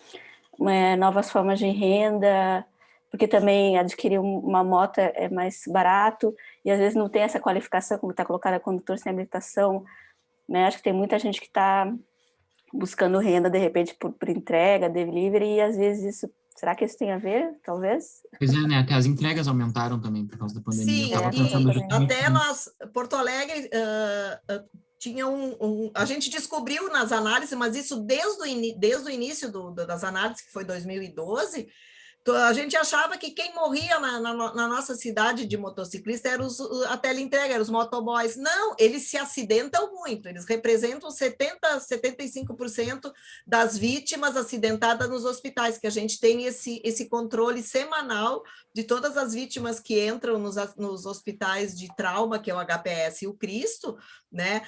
novas formas de renda, porque também adquirir uma moto é mais barato e às vezes não tem essa qualificação, como está colocada, condutor sem habilitação, né? Acho que tem muita gente que está buscando renda, de repente, por entrega, delivery, e às vezes isso... Será que isso tem a ver, talvez? Pois é, né? Até as entregas aumentaram também por causa da pandemia. Sim, até nós, Porto Alegre, tinha a gente descobriu nas análises, mas isso desde o início das análises, que foi 2012, A gente achava que quem morria na nossa cidade de motociclista era a teleentrega, eram os motoboys. Não, eles se acidentam muito, eles representam 75% das vítimas acidentadas nos hospitais, que a gente tem esse controle semanal de todas as vítimas que entram nos hospitais de trauma, que é o HPS e o Cristo, né,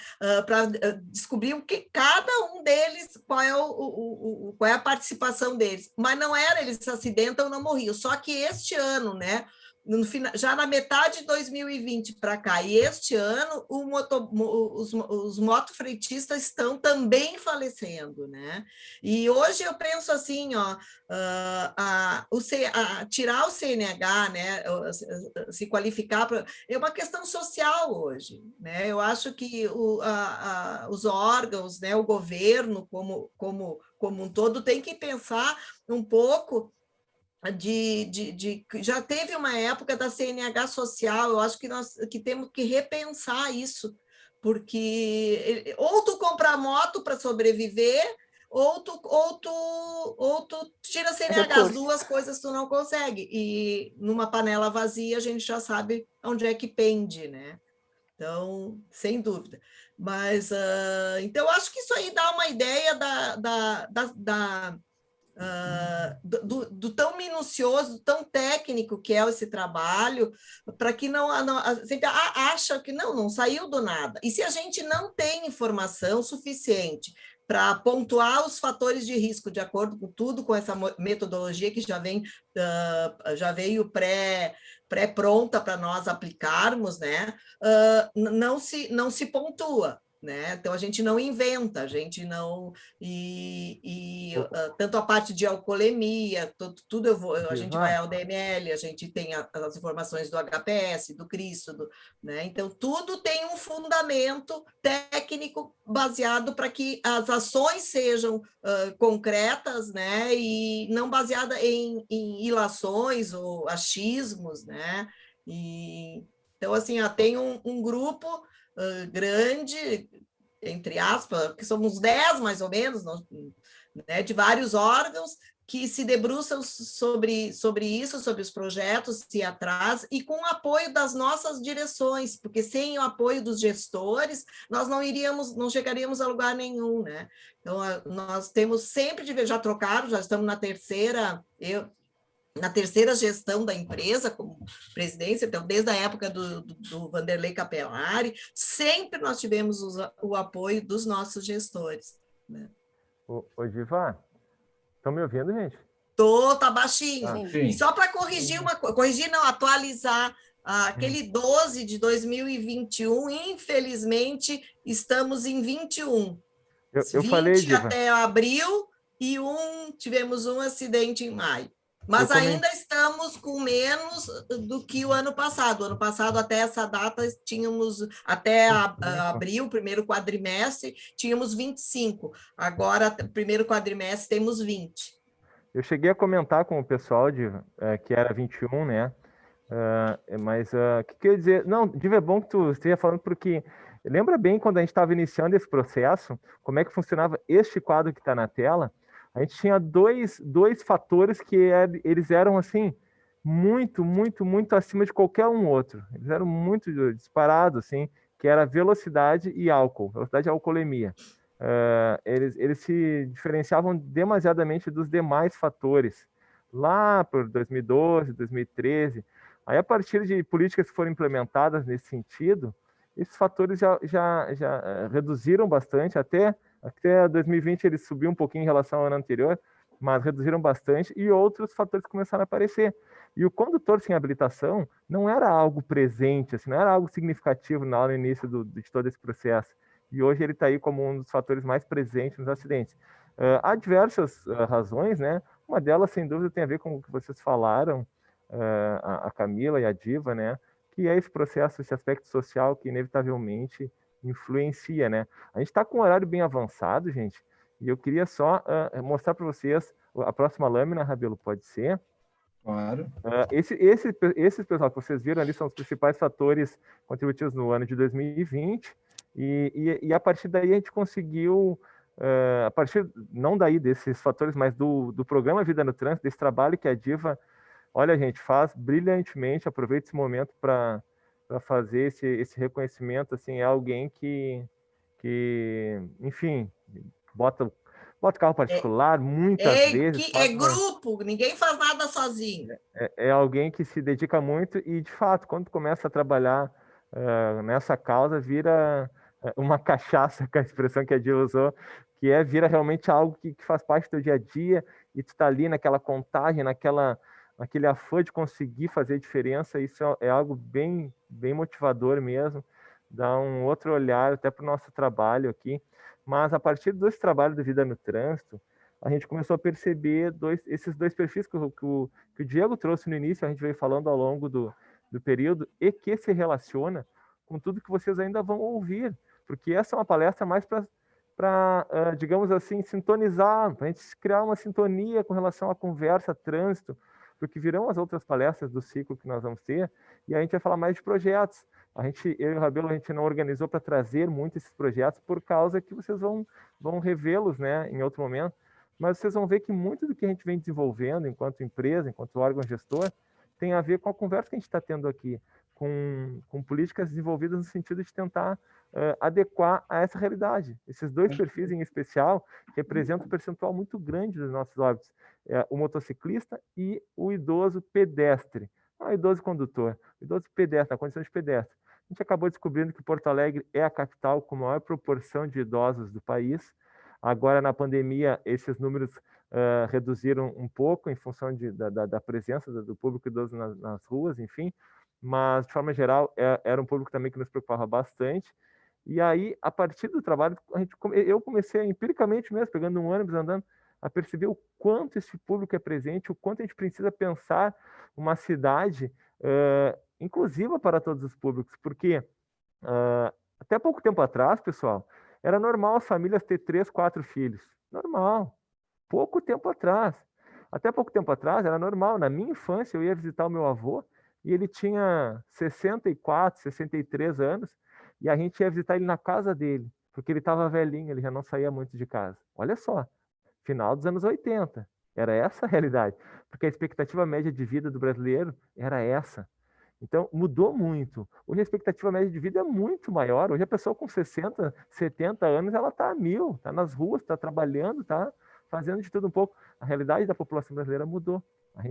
para descobrir o que cada um deles, qual é a participação deles. Mas não era, eles se acidentam, não morriam. Só que este ano, né, já na metade de 2020 para cá, e este ano, os motofreitistas estão também falecendo, né? E hoje eu penso assim, ó, tirar o CNH, né, se qualificar, é uma questão social hoje, né? Eu acho que os órgãos, né, o governo como um todo tem que pensar um pouco já teve uma época da CNH social, eu acho que nós temos que repensar isso, porque ou tu compra moto para sobreviver, ou tu tira a CNH, as duas coisas tu não consegue, e numa panela vazia a gente já sabe onde é que pende, né? Então, sem dúvida. Mas, então, eu acho que isso aí dá uma ideia do tão minucioso, tão técnico que é esse trabalho, para que não sempre acha que não saiu do nada. E se a gente não tem informação suficiente para pontuar os fatores de risco de acordo com tudo, com essa metodologia que já veio pré-pronta para nós aplicarmos, né? Não se pontua. Né? Então, a gente não inventa, a gente não... tanto a parte de alcoolemia, tudo a gente vai ao DML, a gente tem as informações do HPS, do Cristo, né? Então, tudo tem um fundamento técnico baseado para que as ações sejam concretas, né? E não baseada em ilações ou achismos, né? Então, assim, tem um grupo grande, entre aspas, que somos 10 mais ou menos, né, de vários órgãos que se debruçam sobre isso, sobre os projetos, se atrás, e com o apoio das nossas direções, porque sem o apoio dos gestores, nós não chegaríamos a lugar nenhum, né? Então, nós temos sempre já trocaram, já estamos na terceira gestão da empresa como presidência, então, desde a época do Vanderlei Capelari, sempre nós tivemos o apoio dos nossos gestores. Né? Ô, Diva, estão me ouvindo, gente? Tá baixinho. E só para atualizar, aquele 12 de 2021, infelizmente, estamos em 21. Eu falei, Diva. Até abril, e tivemos um acidente em maio. Mas ainda estamos com menos do que o ano passado. O ano passado, até essa data, tínhamos, até abril, primeiro quadrimestre, tínhamos 25. Agora, primeiro quadrimestre, temos 20. Eu cheguei a comentar com o pessoal, Diva, que era 21, né? Mas o que eu ia dizer? Não, Diva, é bom que tu esteja falando, porque lembra bem quando a gente estava iniciando esse processo, como é que funcionava este quadro que está na tela? A gente tinha dois fatores que eles eram, assim, muito, muito, muito acima de qualquer um outro. Eles eram muito disparados, assim, que era velocidade e álcool, velocidade e alcoolemia. Eles se diferenciavam demasiadamente dos demais fatores. Lá por 2012, 2013, aí a partir de políticas que foram implementadas nesse sentido, esses fatores já reduziram bastante, até 2020 ele subiu um pouquinho em relação ao ano anterior, mas reduziram bastante, e outros fatores começaram a aparecer. E o condutor sem habilitação não era algo presente, assim, não era algo significativo no início de todo esse processo. E hoje ele está aí como um dos fatores mais presentes nos acidentes. Há diversas razões, né? Uma delas, sem dúvida, tem a ver com o que vocês falaram, a Camila e a Diva, né? Que é esse processo, esse aspecto social que inevitavelmente influencia, né? A gente está com um horário bem avançado, gente, e eu queria só mostrar para vocês a próxima lâmina, Rabelo, pode ser? Claro. Esses, pessoal, que vocês viram ali são os principais fatores contributivos no ano de 2020, e a partir daí a gente conseguiu a partir, não daí desses fatores, mas do programa Vida no Trânsito, desse trabalho que a Diva, olha, gente, faz brilhantemente, aproveita esse momento para fazer esse reconhecimento, assim, é alguém que enfim, bota carro particular muitas vezes. É grupo, ninguém faz nada sozinho. É alguém que se dedica muito e, de fato, quando começa a trabalhar nessa causa, vira uma cachaça, com a expressão que a Dia usou, que vira realmente algo que faz parte do dia a dia, e tu está ali naquela contagem, naquele afã de conseguir fazer diferença. Isso é algo bem, bem motivador mesmo, dá um outro olhar até para o nosso trabalho aqui. Mas a partir desse trabalho do Vida no Trânsito, a gente começou a perceber esses dois perfis que o Diego trouxe no início, a gente veio falando ao longo do período, e que se relaciona com tudo que vocês ainda vão ouvir, porque essa é uma palestra mais para, digamos assim, sintonizar, para a gente criar uma sintonia com relação à conversa, trânsito, porque virão as outras palestras do ciclo que nós vamos ter, e a gente vai falar mais de projetos. Eu e o Rabelo, a gente não organizou para trazer muito esses projetos, por causa que vocês vão revê-los, né, em outro momento, mas vocês vão ver que muito do que a gente vem desenvolvendo enquanto empresa, enquanto órgão gestor, tem a ver com a conversa que a gente está tendo aqui, com políticas desenvolvidas no sentido de tentar adequar a essa realidade. Esses dois perfis em especial representam um percentual muito grande dos nossos óbitos, o motociclista e o idoso pedestre, o idoso condutor, o idoso pedestre, na condição de pedestre. A gente acabou descobrindo que Porto Alegre é a capital com maior proporção de idosos do país. Agora, na pandemia, esses números reduziram um pouco em função da presença do público idoso nas ruas, enfim, mas, de forma geral, era um público também que nos preocupava bastante. E aí, a partir do trabalho, eu comecei empiricamente mesmo, pegando um ônibus, andando, a perceber o quanto esse público é presente, o quanto a gente precisa pensar uma cidade inclusiva para todos os públicos, porque até pouco tempo atrás, pessoal, era normal as famílias ter 3, 4 filhos. Normal. Pouco tempo atrás. Até pouco tempo atrás era normal. Na minha infância, eu ia visitar o meu avô e ele tinha 64, 63 anos e a gente ia visitar ele na casa dele, porque ele estava velhinho, ele já não saía muito de casa. Olha só, final dos anos 80. Era essa a realidade, porque a expectativa média de vida do brasileiro era essa. Então, mudou muito. Hoje a expectativa média de vida é muito maior. Hoje a pessoa com 60, 70 anos, ela está a 1000, está nas ruas, está trabalhando, está fazendo de tudo um pouco. A realidade da população brasileira mudou. A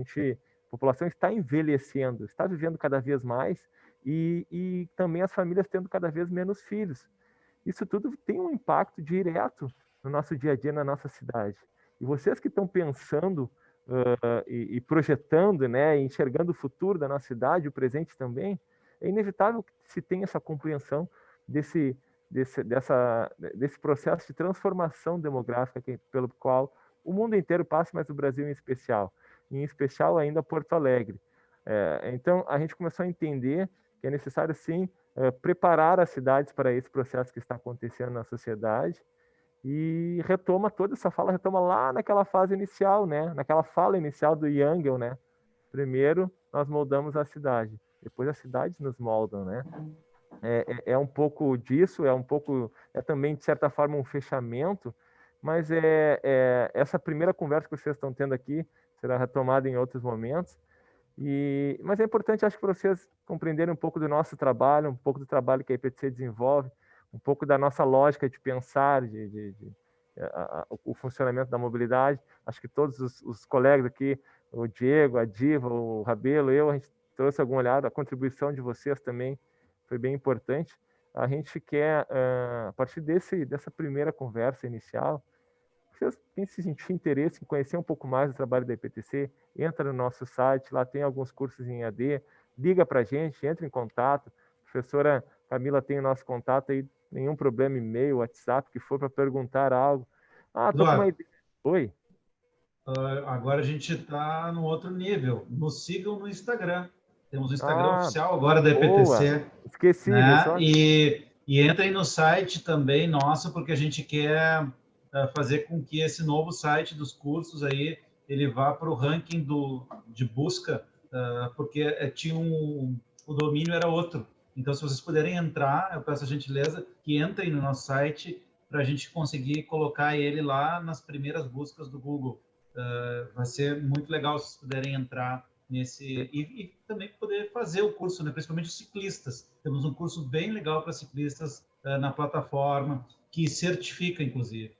população está envelhecendo, está vivendo cada vez mais e também as famílias tendo cada vez menos filhos. Isso tudo tem um impacto direto no nosso dia a dia, na nossa cidade. E vocês que estão pensando e projetando, né, enxergando o futuro da nossa cidade, o presente também, é inevitável que se tenha essa compreensão desse processo de transformação demográfica pelo qual o mundo inteiro passa, mas o Brasil em especial ainda Porto Alegre. Então, a gente começou a entender que é necessário, sim, preparar as cidades para esse processo que está acontecendo na sociedade. E toda essa fala retoma lá naquela fase inicial, né? Naquela fala inicial do Jangel, né? Primeiro nós moldamos a cidade, depois as cidades nos moldam, né? É um pouco disso, é também de certa forma um fechamento, mas essa primeira conversa que vocês estão tendo aqui será retomada em outros momentos. Mas é importante, acho que, para vocês compreenderem um pouco do nosso trabalho, um pouco do trabalho que a IPTC desenvolve, um pouco da nossa lógica de pensar, o funcionamento da mobilidade. Acho que todos os colegas aqui, o Diego, a Diva, o Rabelo, a gente trouxe algum olhar, a contribuição de vocês também foi bem importante. A gente quer, a partir dessa primeira conversa inicial, vocês têm se sentir interesse em conhecer um pouco mais do trabalho da IPTC, entra no nosso site, lá tem alguns cursos em EAD, liga para a gente, entra em contato. A professora Camila tem o nosso contato aí, nenhum problema, e-mail, WhatsApp, que for para perguntar algo. Tô com uma ideia. Oi? Agora a gente está no outro nível. Nos sigam no Instagram. Temos o Instagram oficial agora da IPTC. Boa. Esqueci, né? E entrem no site também nosso, porque a gente quer fazer com que esse novo site dos cursos aí, ele vá para o ranking de busca, porque o domínio era outro. Então, se vocês puderem entrar, eu peço a gentileza que entrem no nosso site para a gente conseguir colocar ele lá nas primeiras buscas do Google. Vai ser muito legal se vocês puderem entrar nesse e também poder fazer o curso, né? Principalmente os ciclistas. Temos um curso bem legal para ciclistas na plataforma, que certifica, inclusive.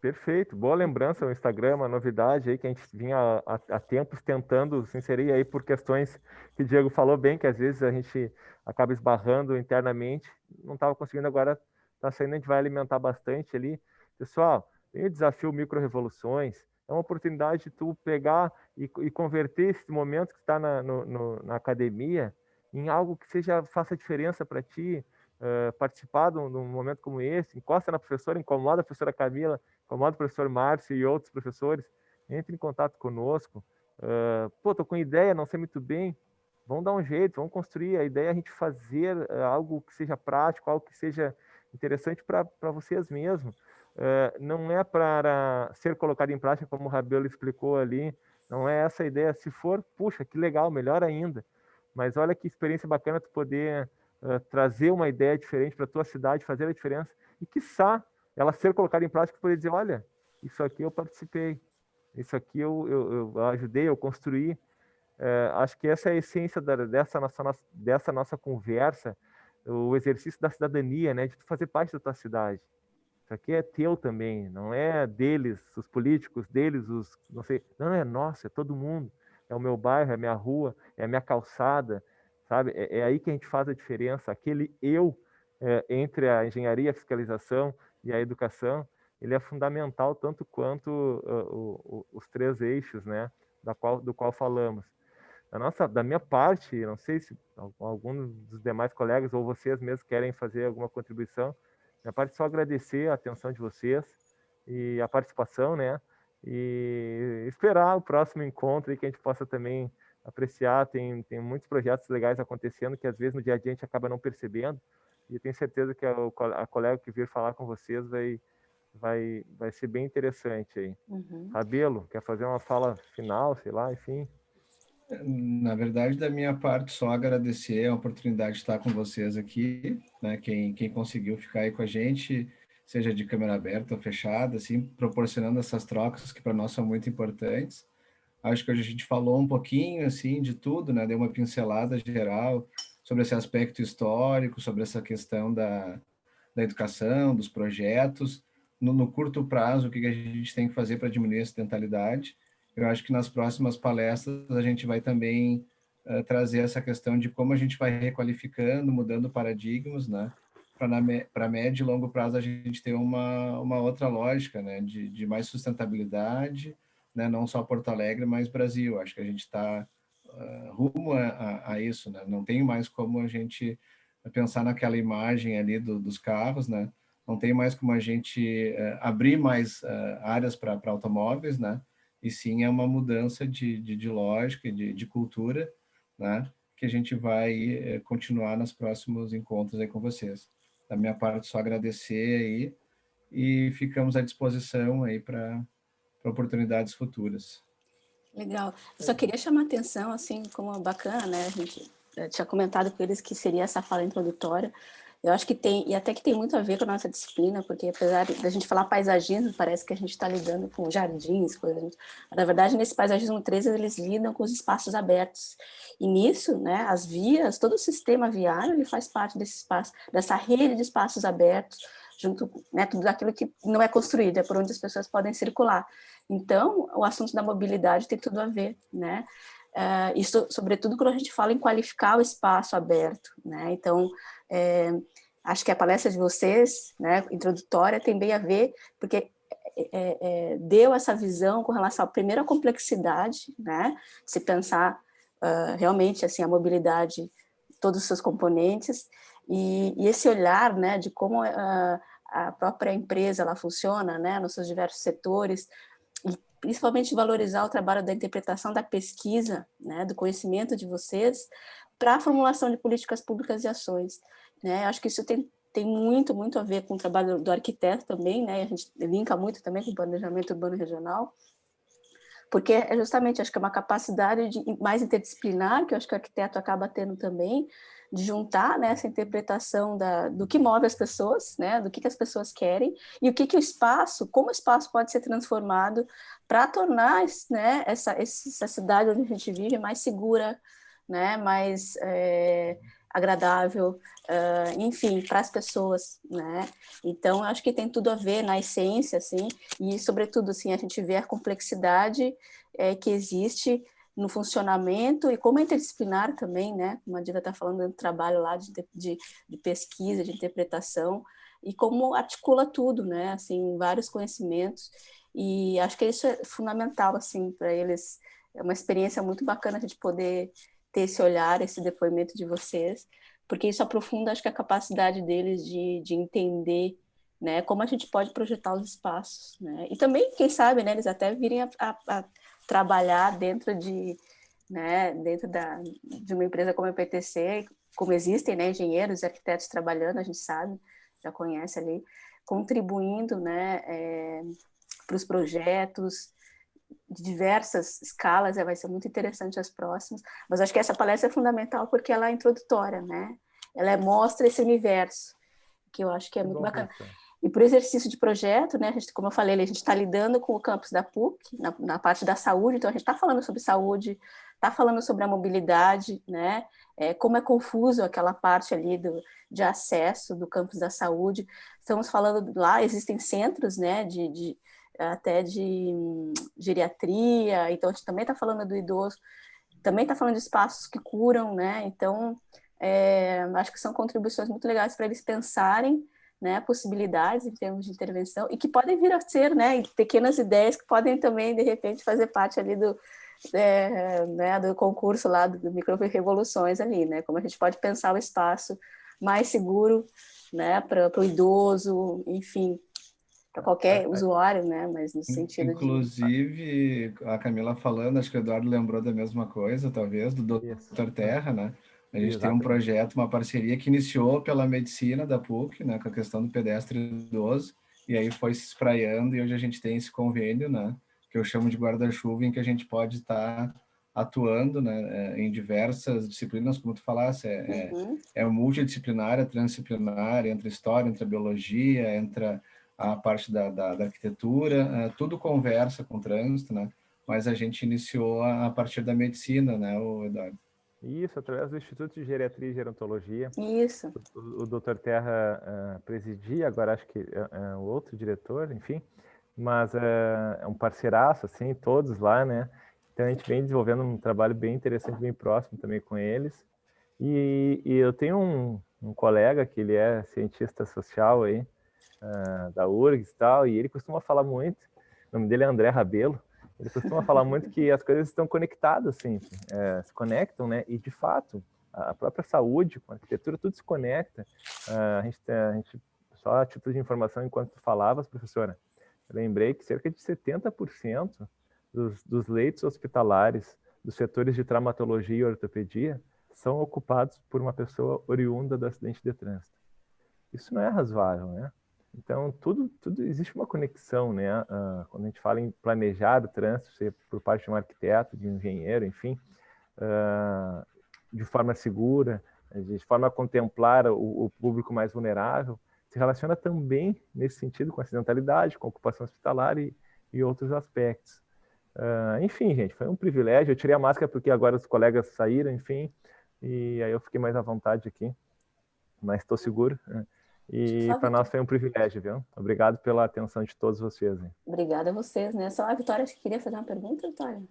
Perfeito, boa lembrança, o Instagram, uma novidade aí que a gente vinha há tempos tentando se inserir aí por questões que o Diego falou bem, que às vezes a gente acaba esbarrando internamente, não estava conseguindo, agora está saindo, a gente vai alimentar bastante ali. Pessoal, tem o desafio Micro-Revoluções, é uma oportunidade de tu pegar e converter esse momento que está na academia em algo que faça diferença para ti, participar de um momento como esse, encosta na professora, incomoda a professora Camila, incomoda o professor Márcio e outros professores, entre em contato conosco. Tô com ideia, não sei muito bem, vamos dar um jeito, vamos construir. A ideia é a gente fazer algo que seja prático, algo que seja interessante para vocês mesmos. Não é para ser colocado em prática, como o Rabelo explicou ali, não é essa a ideia. Se for, puxa, que legal, melhor ainda. Mas olha que experiência bacana tu poder trazer uma ideia diferente para a tua cidade, fazer a diferença, e quiçá ela ser colocada em prática, poder dizer, olha, isso aqui eu participei, isso aqui eu ajudei, eu construí. Acho que essa é a essência dessa nossa conversa, o exercício da cidadania, né, de tu fazer parte da tua cidade. Isso aqui é teu também, não é deles, os políticos, deles, não sei, não, é nosso, é todo mundo, é o meu bairro, é a minha rua, é a minha calçada, sabe? É aí que a gente faz a diferença. Aquele entre a engenharia, a fiscalização e a educação, ele é fundamental tanto quanto os três eixos, né, do qual falamos. Da minha parte, não sei se algum dos demais colegas ou vocês mesmos querem fazer alguma contribuição. Minha parte, só agradecer a atenção de vocês e a participação, né, e esperar o próximo encontro e que a gente possa também apreciar. Tem muitos projetos legais acontecendo que às vezes no dia a dia a gente acaba não percebendo, e eu tenho certeza que a colega que vir falar com vocês vai ser bem interessante aí. Rabelo, quer fazer uma fala final, sei lá, enfim? Na verdade, da minha parte, só agradecer a oportunidade de estar com vocês aqui, né? Quem conseguiu ficar aí com a gente, seja de câmera aberta ou fechada, assim, proporcionando essas trocas que para nós são muito importantes. Acho que hoje a gente falou um pouquinho, assim, de tudo, né? Deu uma pincelada geral sobre esse aspecto histórico, sobre essa questão da educação, dos projetos, no curto prazo, o que a gente tem que fazer para diminuir a acidentalidade. Eu acho que nas próximas palestras a gente vai também trazer essa questão de como a gente vai requalificando, mudando paradigmas, né? Para médio e longo prazo a gente ter uma outra lógica, né? De mais sustentabilidade, né? Não só Porto Alegre, mas Brasil. Acho que a gente está rumo a isso, né? Não tem mais como a gente pensar naquela imagem ali dos carros, né? Não tem mais como a gente abrir mais áreas para automóveis, né? E sim é uma mudança de lógica, de cultura, né? Que a gente vai continuar nos próximos encontros aí com vocês. Da minha parte, só agradecer aí e ficamos à disposição aí para oportunidades futuras. Legal. Eu só queria chamar a atenção, assim, como bacana, né? A gente tinha comentado com eles que seria essa fala introdutória. Eu acho que tem, e até que tem muito a ver com a nossa disciplina, porque apesar da gente falar paisagismo, parece que a gente está lidando com jardins, coisas. Na verdade, nesse paisagismo 3, eles lidam com os espaços abertos. E nisso, né, as vias, todo o sistema viário, ele faz parte desse espaço, dessa rede de espaços abertos, junto, né, tudo aquilo que não é construído, é por onde as pessoas podem circular. Então, o assunto da mobilidade tem tudo a ver, né? Isso, sobretudo, quando a gente fala em qualificar o espaço aberto, né? Então, acho que a palestra de vocês, né, introdutória, tem bem a ver, porque deu essa visão com relação, primeiro, à complexidade, né? Se pensar realmente assim, a mobilidade, todos os seus componentes, e esse olhar, né, de como a própria empresa ela funciona, né, nos seus diversos setores, e principalmente valorizar o trabalho da interpretação da pesquisa, né, do conhecimento de vocês, para a formulação de políticas públicas e ações, né? Acho que isso tem muito a ver com o trabalho do arquiteto também, né? A gente linka muito também com o planejamento urbano regional, porque é justamente, acho que é uma capacidade mais interdisciplinar, que eu acho que o arquiteto acaba tendo também, de juntar, né, essa interpretação do que move as pessoas, né, do que as pessoas querem, e o que o espaço, como o espaço pode ser transformado para tornar, né, essa cidade onde a gente vive mais segura, né, mais agradável, enfim, para as pessoas, né? Então, acho que tem tudo a ver na essência, assim, e, sobretudo, assim, a gente vê a complexidade que existe no funcionamento e como é interdisciplinar também, né? Como a Diva está falando do trabalho lá de pesquisa, de interpretação, e como articula tudo, né? Assim, vários conhecimentos, e acho que isso é fundamental, assim, para eles. É uma experiência muito bacana a gente poder ter esse olhar, esse depoimento de vocês, porque isso aprofunda, acho que, a capacidade deles de entender, né, como a gente pode projetar os espaços, né, e também, quem sabe, né, eles até virem a trabalhar dentro de, né, de uma empresa como a PTC, como existem, né, engenheiros e arquitetos trabalhando, a gente sabe, já conhece ali, contribuindo, né, para os projetos, de diversas escalas, vai ser muito interessante as próximas, mas acho que essa palestra é fundamental porque ela é introdutória, né? Ela mostra esse universo, que eu acho que é muito bacana. E por exercício de projeto, né, como eu falei, a gente está lidando com o campus da PUC, na parte da saúde, então a gente está falando sobre saúde, está falando sobre a mobilidade, né, como é confuso aquela parte ali de acesso do campus da saúde. Estamos falando, lá existem centros, né, até de geriatria, então a gente também está falando do idoso, também está falando de espaços que curam, né? Então, acho que são contribuições muito legais para eles pensarem, né, possibilidades em termos de intervenção, e que podem vir a ser, né, pequenas ideias que podem também, de repente, fazer parte ali né, do concurso lá do Micro-Revoluções ali, né? Como a gente pode pensar o espaço mais seguro, né, para o idoso, enfim, para qualquer usuário, né? Mas no sentido Inclusive, a Camila falando, acho que o Eduardo lembrou da mesma coisa, talvez, do Dr. Terra, né? A gente tem um projeto, uma parceria que iniciou pela medicina da PUC, né? Com a questão do pedestre idoso, e aí foi se espraiando, e hoje a gente tem esse convênio, né? Que eu chamo de guarda-chuva, em que a gente pode estar atuando, né? Em diversas disciplinas, como tu falasse, é multidisciplinar, é transdisciplinar, entre a história, entre a biologia, entre a parte da arquitetura, tudo conversa com o trânsito, né? Mas a gente iniciou a partir da medicina, né, Eduardo? Isso, através do Instituto de Geriatria e Gerontologia. Isso. O Dr. Terra presidia, agora acho que é o outro diretor, enfim, mas é um parceiraço, assim, todos lá, né? Então a gente vem desenvolvendo um trabalho bem interessante, bem próximo também com eles. E eu tenho um colega que ele é cientista social aí, da URGS e tal, e ele costuma falar muito, o nome dele é André Rabelo, ele costuma falar muito que as coisas estão conectadas sempre, se conectam, né? E de fato, a própria saúde, com a arquitetura, tudo se conecta. A gente, só a título de informação, enquanto tu falavas, professora, eu lembrei que cerca de 70% dos leitos hospitalares dos setores de traumatologia e ortopedia são ocupados por uma pessoa oriunda do acidente de trânsito. Isso não é razoável, né? Então, tudo existe uma conexão, né? Quando a gente fala em planejar o trânsito, seja por parte de um arquiteto, de um engenheiro, enfim, de forma segura, de forma a contemplar o público mais vulnerável, se relaciona também, nesse sentido, com a acidentalidade, com a ocupação hospitalar e outros aspectos. Enfim, gente, foi um privilégio. Eu tirei a máscara porque agora os colegas saíram, enfim, e aí eu fiquei mais à vontade aqui, mas estou seguro, né? E para nós foi um privilégio, viu? Obrigado pela atenção de todos vocês. Hein? Obrigada a vocês, né? Só a Vitória, acho que queria fazer uma pergunta, Vitória.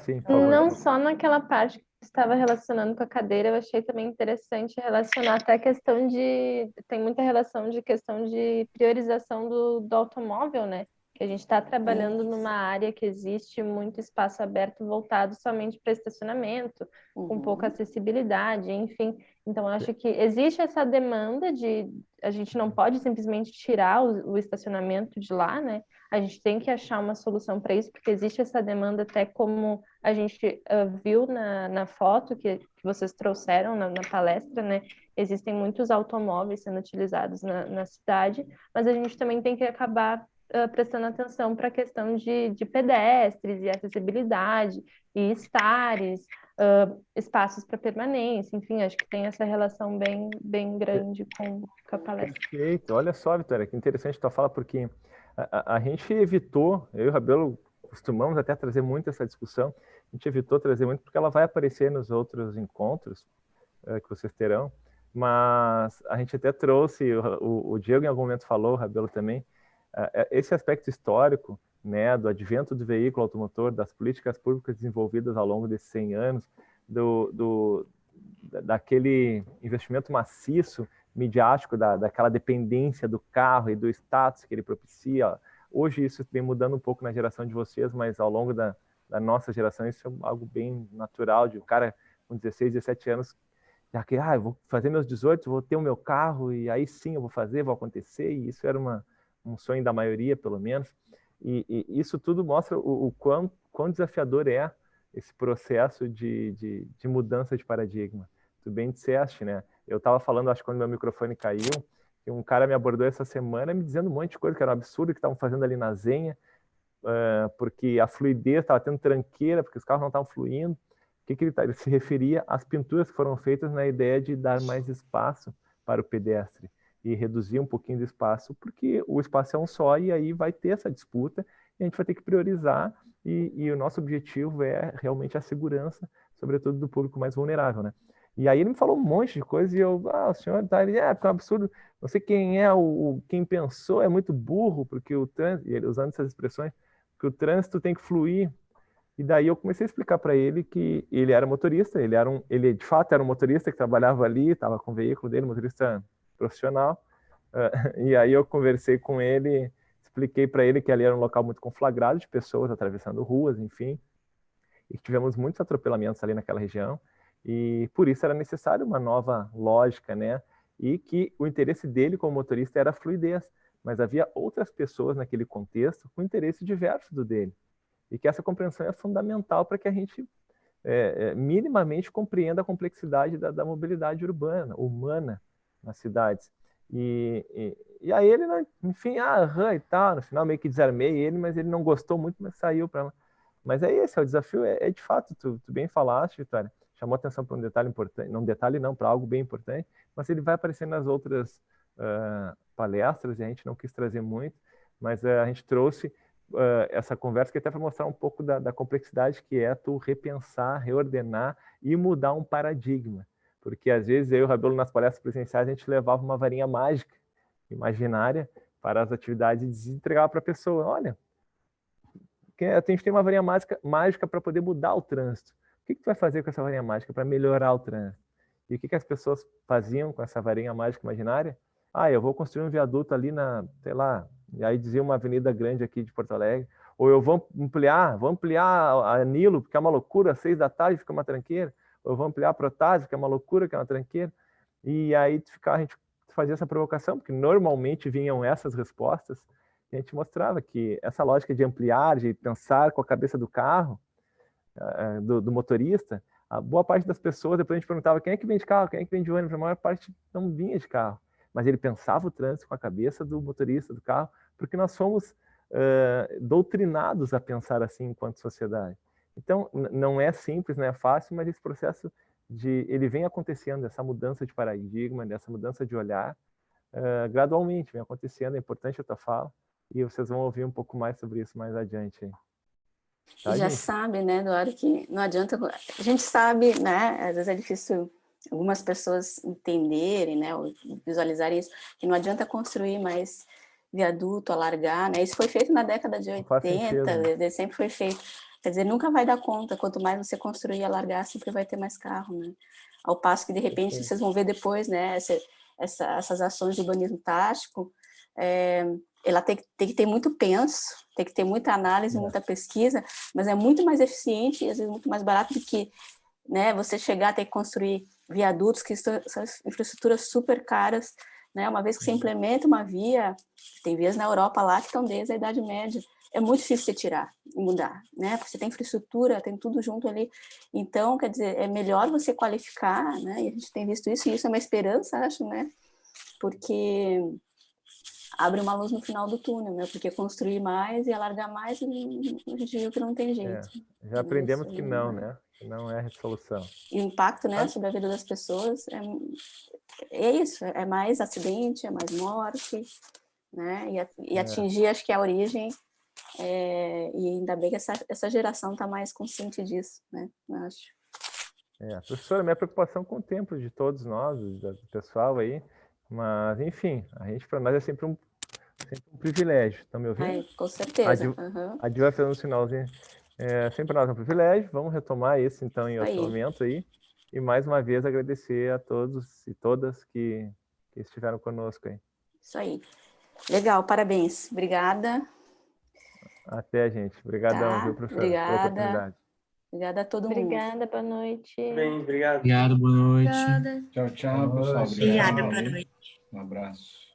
Sim, por favor. Não só naquela parte que estava relacionando com a cadeira, eu achei também interessante relacionar até a questão tem muita relação de questão de priorização do automóvel, né? Que a gente está trabalhando numa área que existe muito espaço aberto voltado somente para estacionamento, com pouca acessibilidade, enfim. Então, eu acho que existe essa demanda a gente não pode simplesmente tirar o estacionamento de lá, né? A gente tem que achar uma solução para isso, porque existe essa demanda, até como a gente viu na foto que vocês trouxeram na palestra, né? Existem muitos automóveis sendo utilizados na cidade, mas a gente também tem que acabar prestando atenção para a questão de pedestres e acessibilidade e estares, espaços para permanência, enfim, acho que tem essa relação bem grande com a palestra. Perfeito. Olha só, Vitória, que interessante tua fala, porque a gente evitou, eu e o Rabelo costumamos até trazer muito essa discussão, a gente evitou trazer muito porque ela vai aparecer nos outros encontros que vocês terão, mas a gente até trouxe, o Diego em algum momento falou, o Rabelo também, esse aspecto histórico, né, do advento do veículo automotor, das políticas públicas desenvolvidas ao longo desses 100 anos, daquele investimento maciço, midiático, daquela dependência do carro e do status que ele propicia. Hoje isso vem mudando um pouco na geração de vocês, mas ao longo da nossa geração isso é algo bem natural, de o cara com 16, 17 anos, já que eu vou fazer meus 18, vou ter o meu carro, e aí sim eu vou fazer, vai acontecer, e isso era um sonho da maioria, pelo menos. E isso tudo mostra o quão desafiador é esse processo de mudança de paradigma. Tu bem disseste, né? Eu estava falando, acho que quando meu microfone caiu, que um cara me abordou essa semana me dizendo um monte de coisa que era um absurdo que estavam fazendo ali na Zenha, porque a fluidez estava tendo tranqueira, porque os carros não estavam fluindo. O que ele se referia às pinturas que foram feitas na ideia de dar mais espaço para o pedestre e reduzir um pouquinho do espaço, porque o espaço é um só e aí vai ter essa disputa e a gente vai ter que priorizar e o nosso objetivo é realmente a segurança, sobretudo do público mais vulnerável, né? E aí ele me falou um monte de coisa e eu, o senhor tá ali, porque é um absurdo, não sei quem é quem pensou, é muito burro, porque o trânsito, e ele usando essas expressões, que o trânsito tem que fluir. E daí eu comecei a explicar para ele que ele era motorista, ele de fato era um motorista que trabalhava ali, estava com o veículo dele, motorista profissional. E aí eu conversei com ele, expliquei para ele que ali era um local muito conflagrado de pessoas atravessando ruas, enfim, e tivemos muitos atropelamentos ali naquela região, e por isso era necessário uma nova lógica, né? E que o interesse dele como motorista era a fluidez, mas havia outras pessoas naquele contexto com interesse diverso do dele, e que essa compreensão é fundamental para que a gente minimamente compreenda a complexidade da mobilidade urbana, humana nas cidades. E aí ele, enfim, e tal, no final meio que desarmei ele, mas ele não gostou muito, mas saiu para lá. Mas esse, o desafio de fato, tu bem falaste, Vitória, chamou atenção para um detalhe importante, não para algo bem importante, mas ele vai aparecer nas outras palestras, e a gente não quis trazer muito, mas a gente trouxe essa conversa que até para mostrar um pouco da complexidade que é tu repensar, reordenar e mudar um paradigma. Porque às vezes eu e o Rabelo nas palestras presenciais a gente levava uma varinha mágica, imaginária, para as atividades e entregava para a pessoa. Olha, a gente tem uma varinha mágica para poder mudar o trânsito. O que tu vai fazer com essa varinha mágica para melhorar o trânsito? E o que as pessoas faziam com essa varinha mágica imaginária? Eu vou construir um viaduto ali sei lá, e aí dizia uma avenida grande aqui de Porto Alegre, ou eu vou ampliar a Nilo, porque é uma loucura, às 6 da tarde fica uma tranqueira, ou eu vou ampliar a Protásio, que é uma loucura, que é uma tranqueira, e aí a gente fazia essa provocação, porque normalmente vinham essas respostas, e a gente mostrava que essa lógica de ampliar, de pensar com a cabeça do carro, do motorista, a boa parte das pessoas, depois a gente perguntava quem é que vem de carro, quem é que vem de ônibus, a maior parte não vinha de carro, mas ele pensava o trânsito com a cabeça do motorista do carro, porque nós fomos doutrinados a pensar assim enquanto sociedade. Então, não é simples, não é fácil, mas esse processo ele vem acontecendo, essa mudança de paradigma, essa mudança de olhar, gradualmente vem acontecendo, é importante a tua fala, e vocês vão ouvir um pouco mais sobre isso mais adiante aí. Tá, já gente? Sabe, né, Eduardo, que não adianta... A gente sabe, né, às vezes é difícil algumas pessoas entenderem, né, ou visualizarem isso, que não adianta construir mais viaduto, alargar, né, isso foi feito na década de 80, sempre foi feito, quer dizer, nunca vai dar conta, quanto mais você construir e alargar, sempre vai ter mais carro, né, ao passo que, de repente, vocês vão ver depois, né, essas ações de urbanismo tático, ela tem que ter muito penso, tem que ter muita análise, muita pesquisa, mas é muito mais eficiente e às vezes muito mais barato do que, né, você chegar a ter que construir viadutos, que são infraestruturas super caras, né, uma vez que você implementa uma via, tem vias na Europa lá que estão desde a Idade Média, é muito difícil você tirar e mudar, né, porque você tem infraestrutura, tem tudo junto ali, então, quer dizer, é melhor você qualificar, né, e a gente tem visto isso, e isso é uma esperança, acho, né, porque abre uma luz no final do túnel, né? Porque construir mais e alargar mais, a gente viu que não tem jeito. Já aprendemos que não, né? não é a solução. E o impacto, né, sobre a vida das pessoas é isso, é mais acidente, é mais morte, né? E atingir, acho que a origem, e ainda bem que essa geração está mais consciente disso, né? Eu acho. Professora, minha preocupação com o tempo de todos nós, do pessoal aí, mas, enfim, a gente, para nós, é sempre um privilégio. Estão me ouvindo? Com certeza. A Di vai fazendo um sinalzinho. Sempre para nós é um privilégio. Vamos retomar isso, então, em outro momento aí. E, mais uma vez, agradecer a todos e todas que estiveram conosco aí. Isso aí. Legal, parabéns. Obrigada. Até, gente. Obrigadão, viu, professora, pela oportunidade. Obrigada a todo mundo. Obrigada, boa noite. Bem, obrigado. Obrigado, boa noite. Obrigada. Tchau, pessoal. Obrigada, Obrigado. boa noite. Um abraço.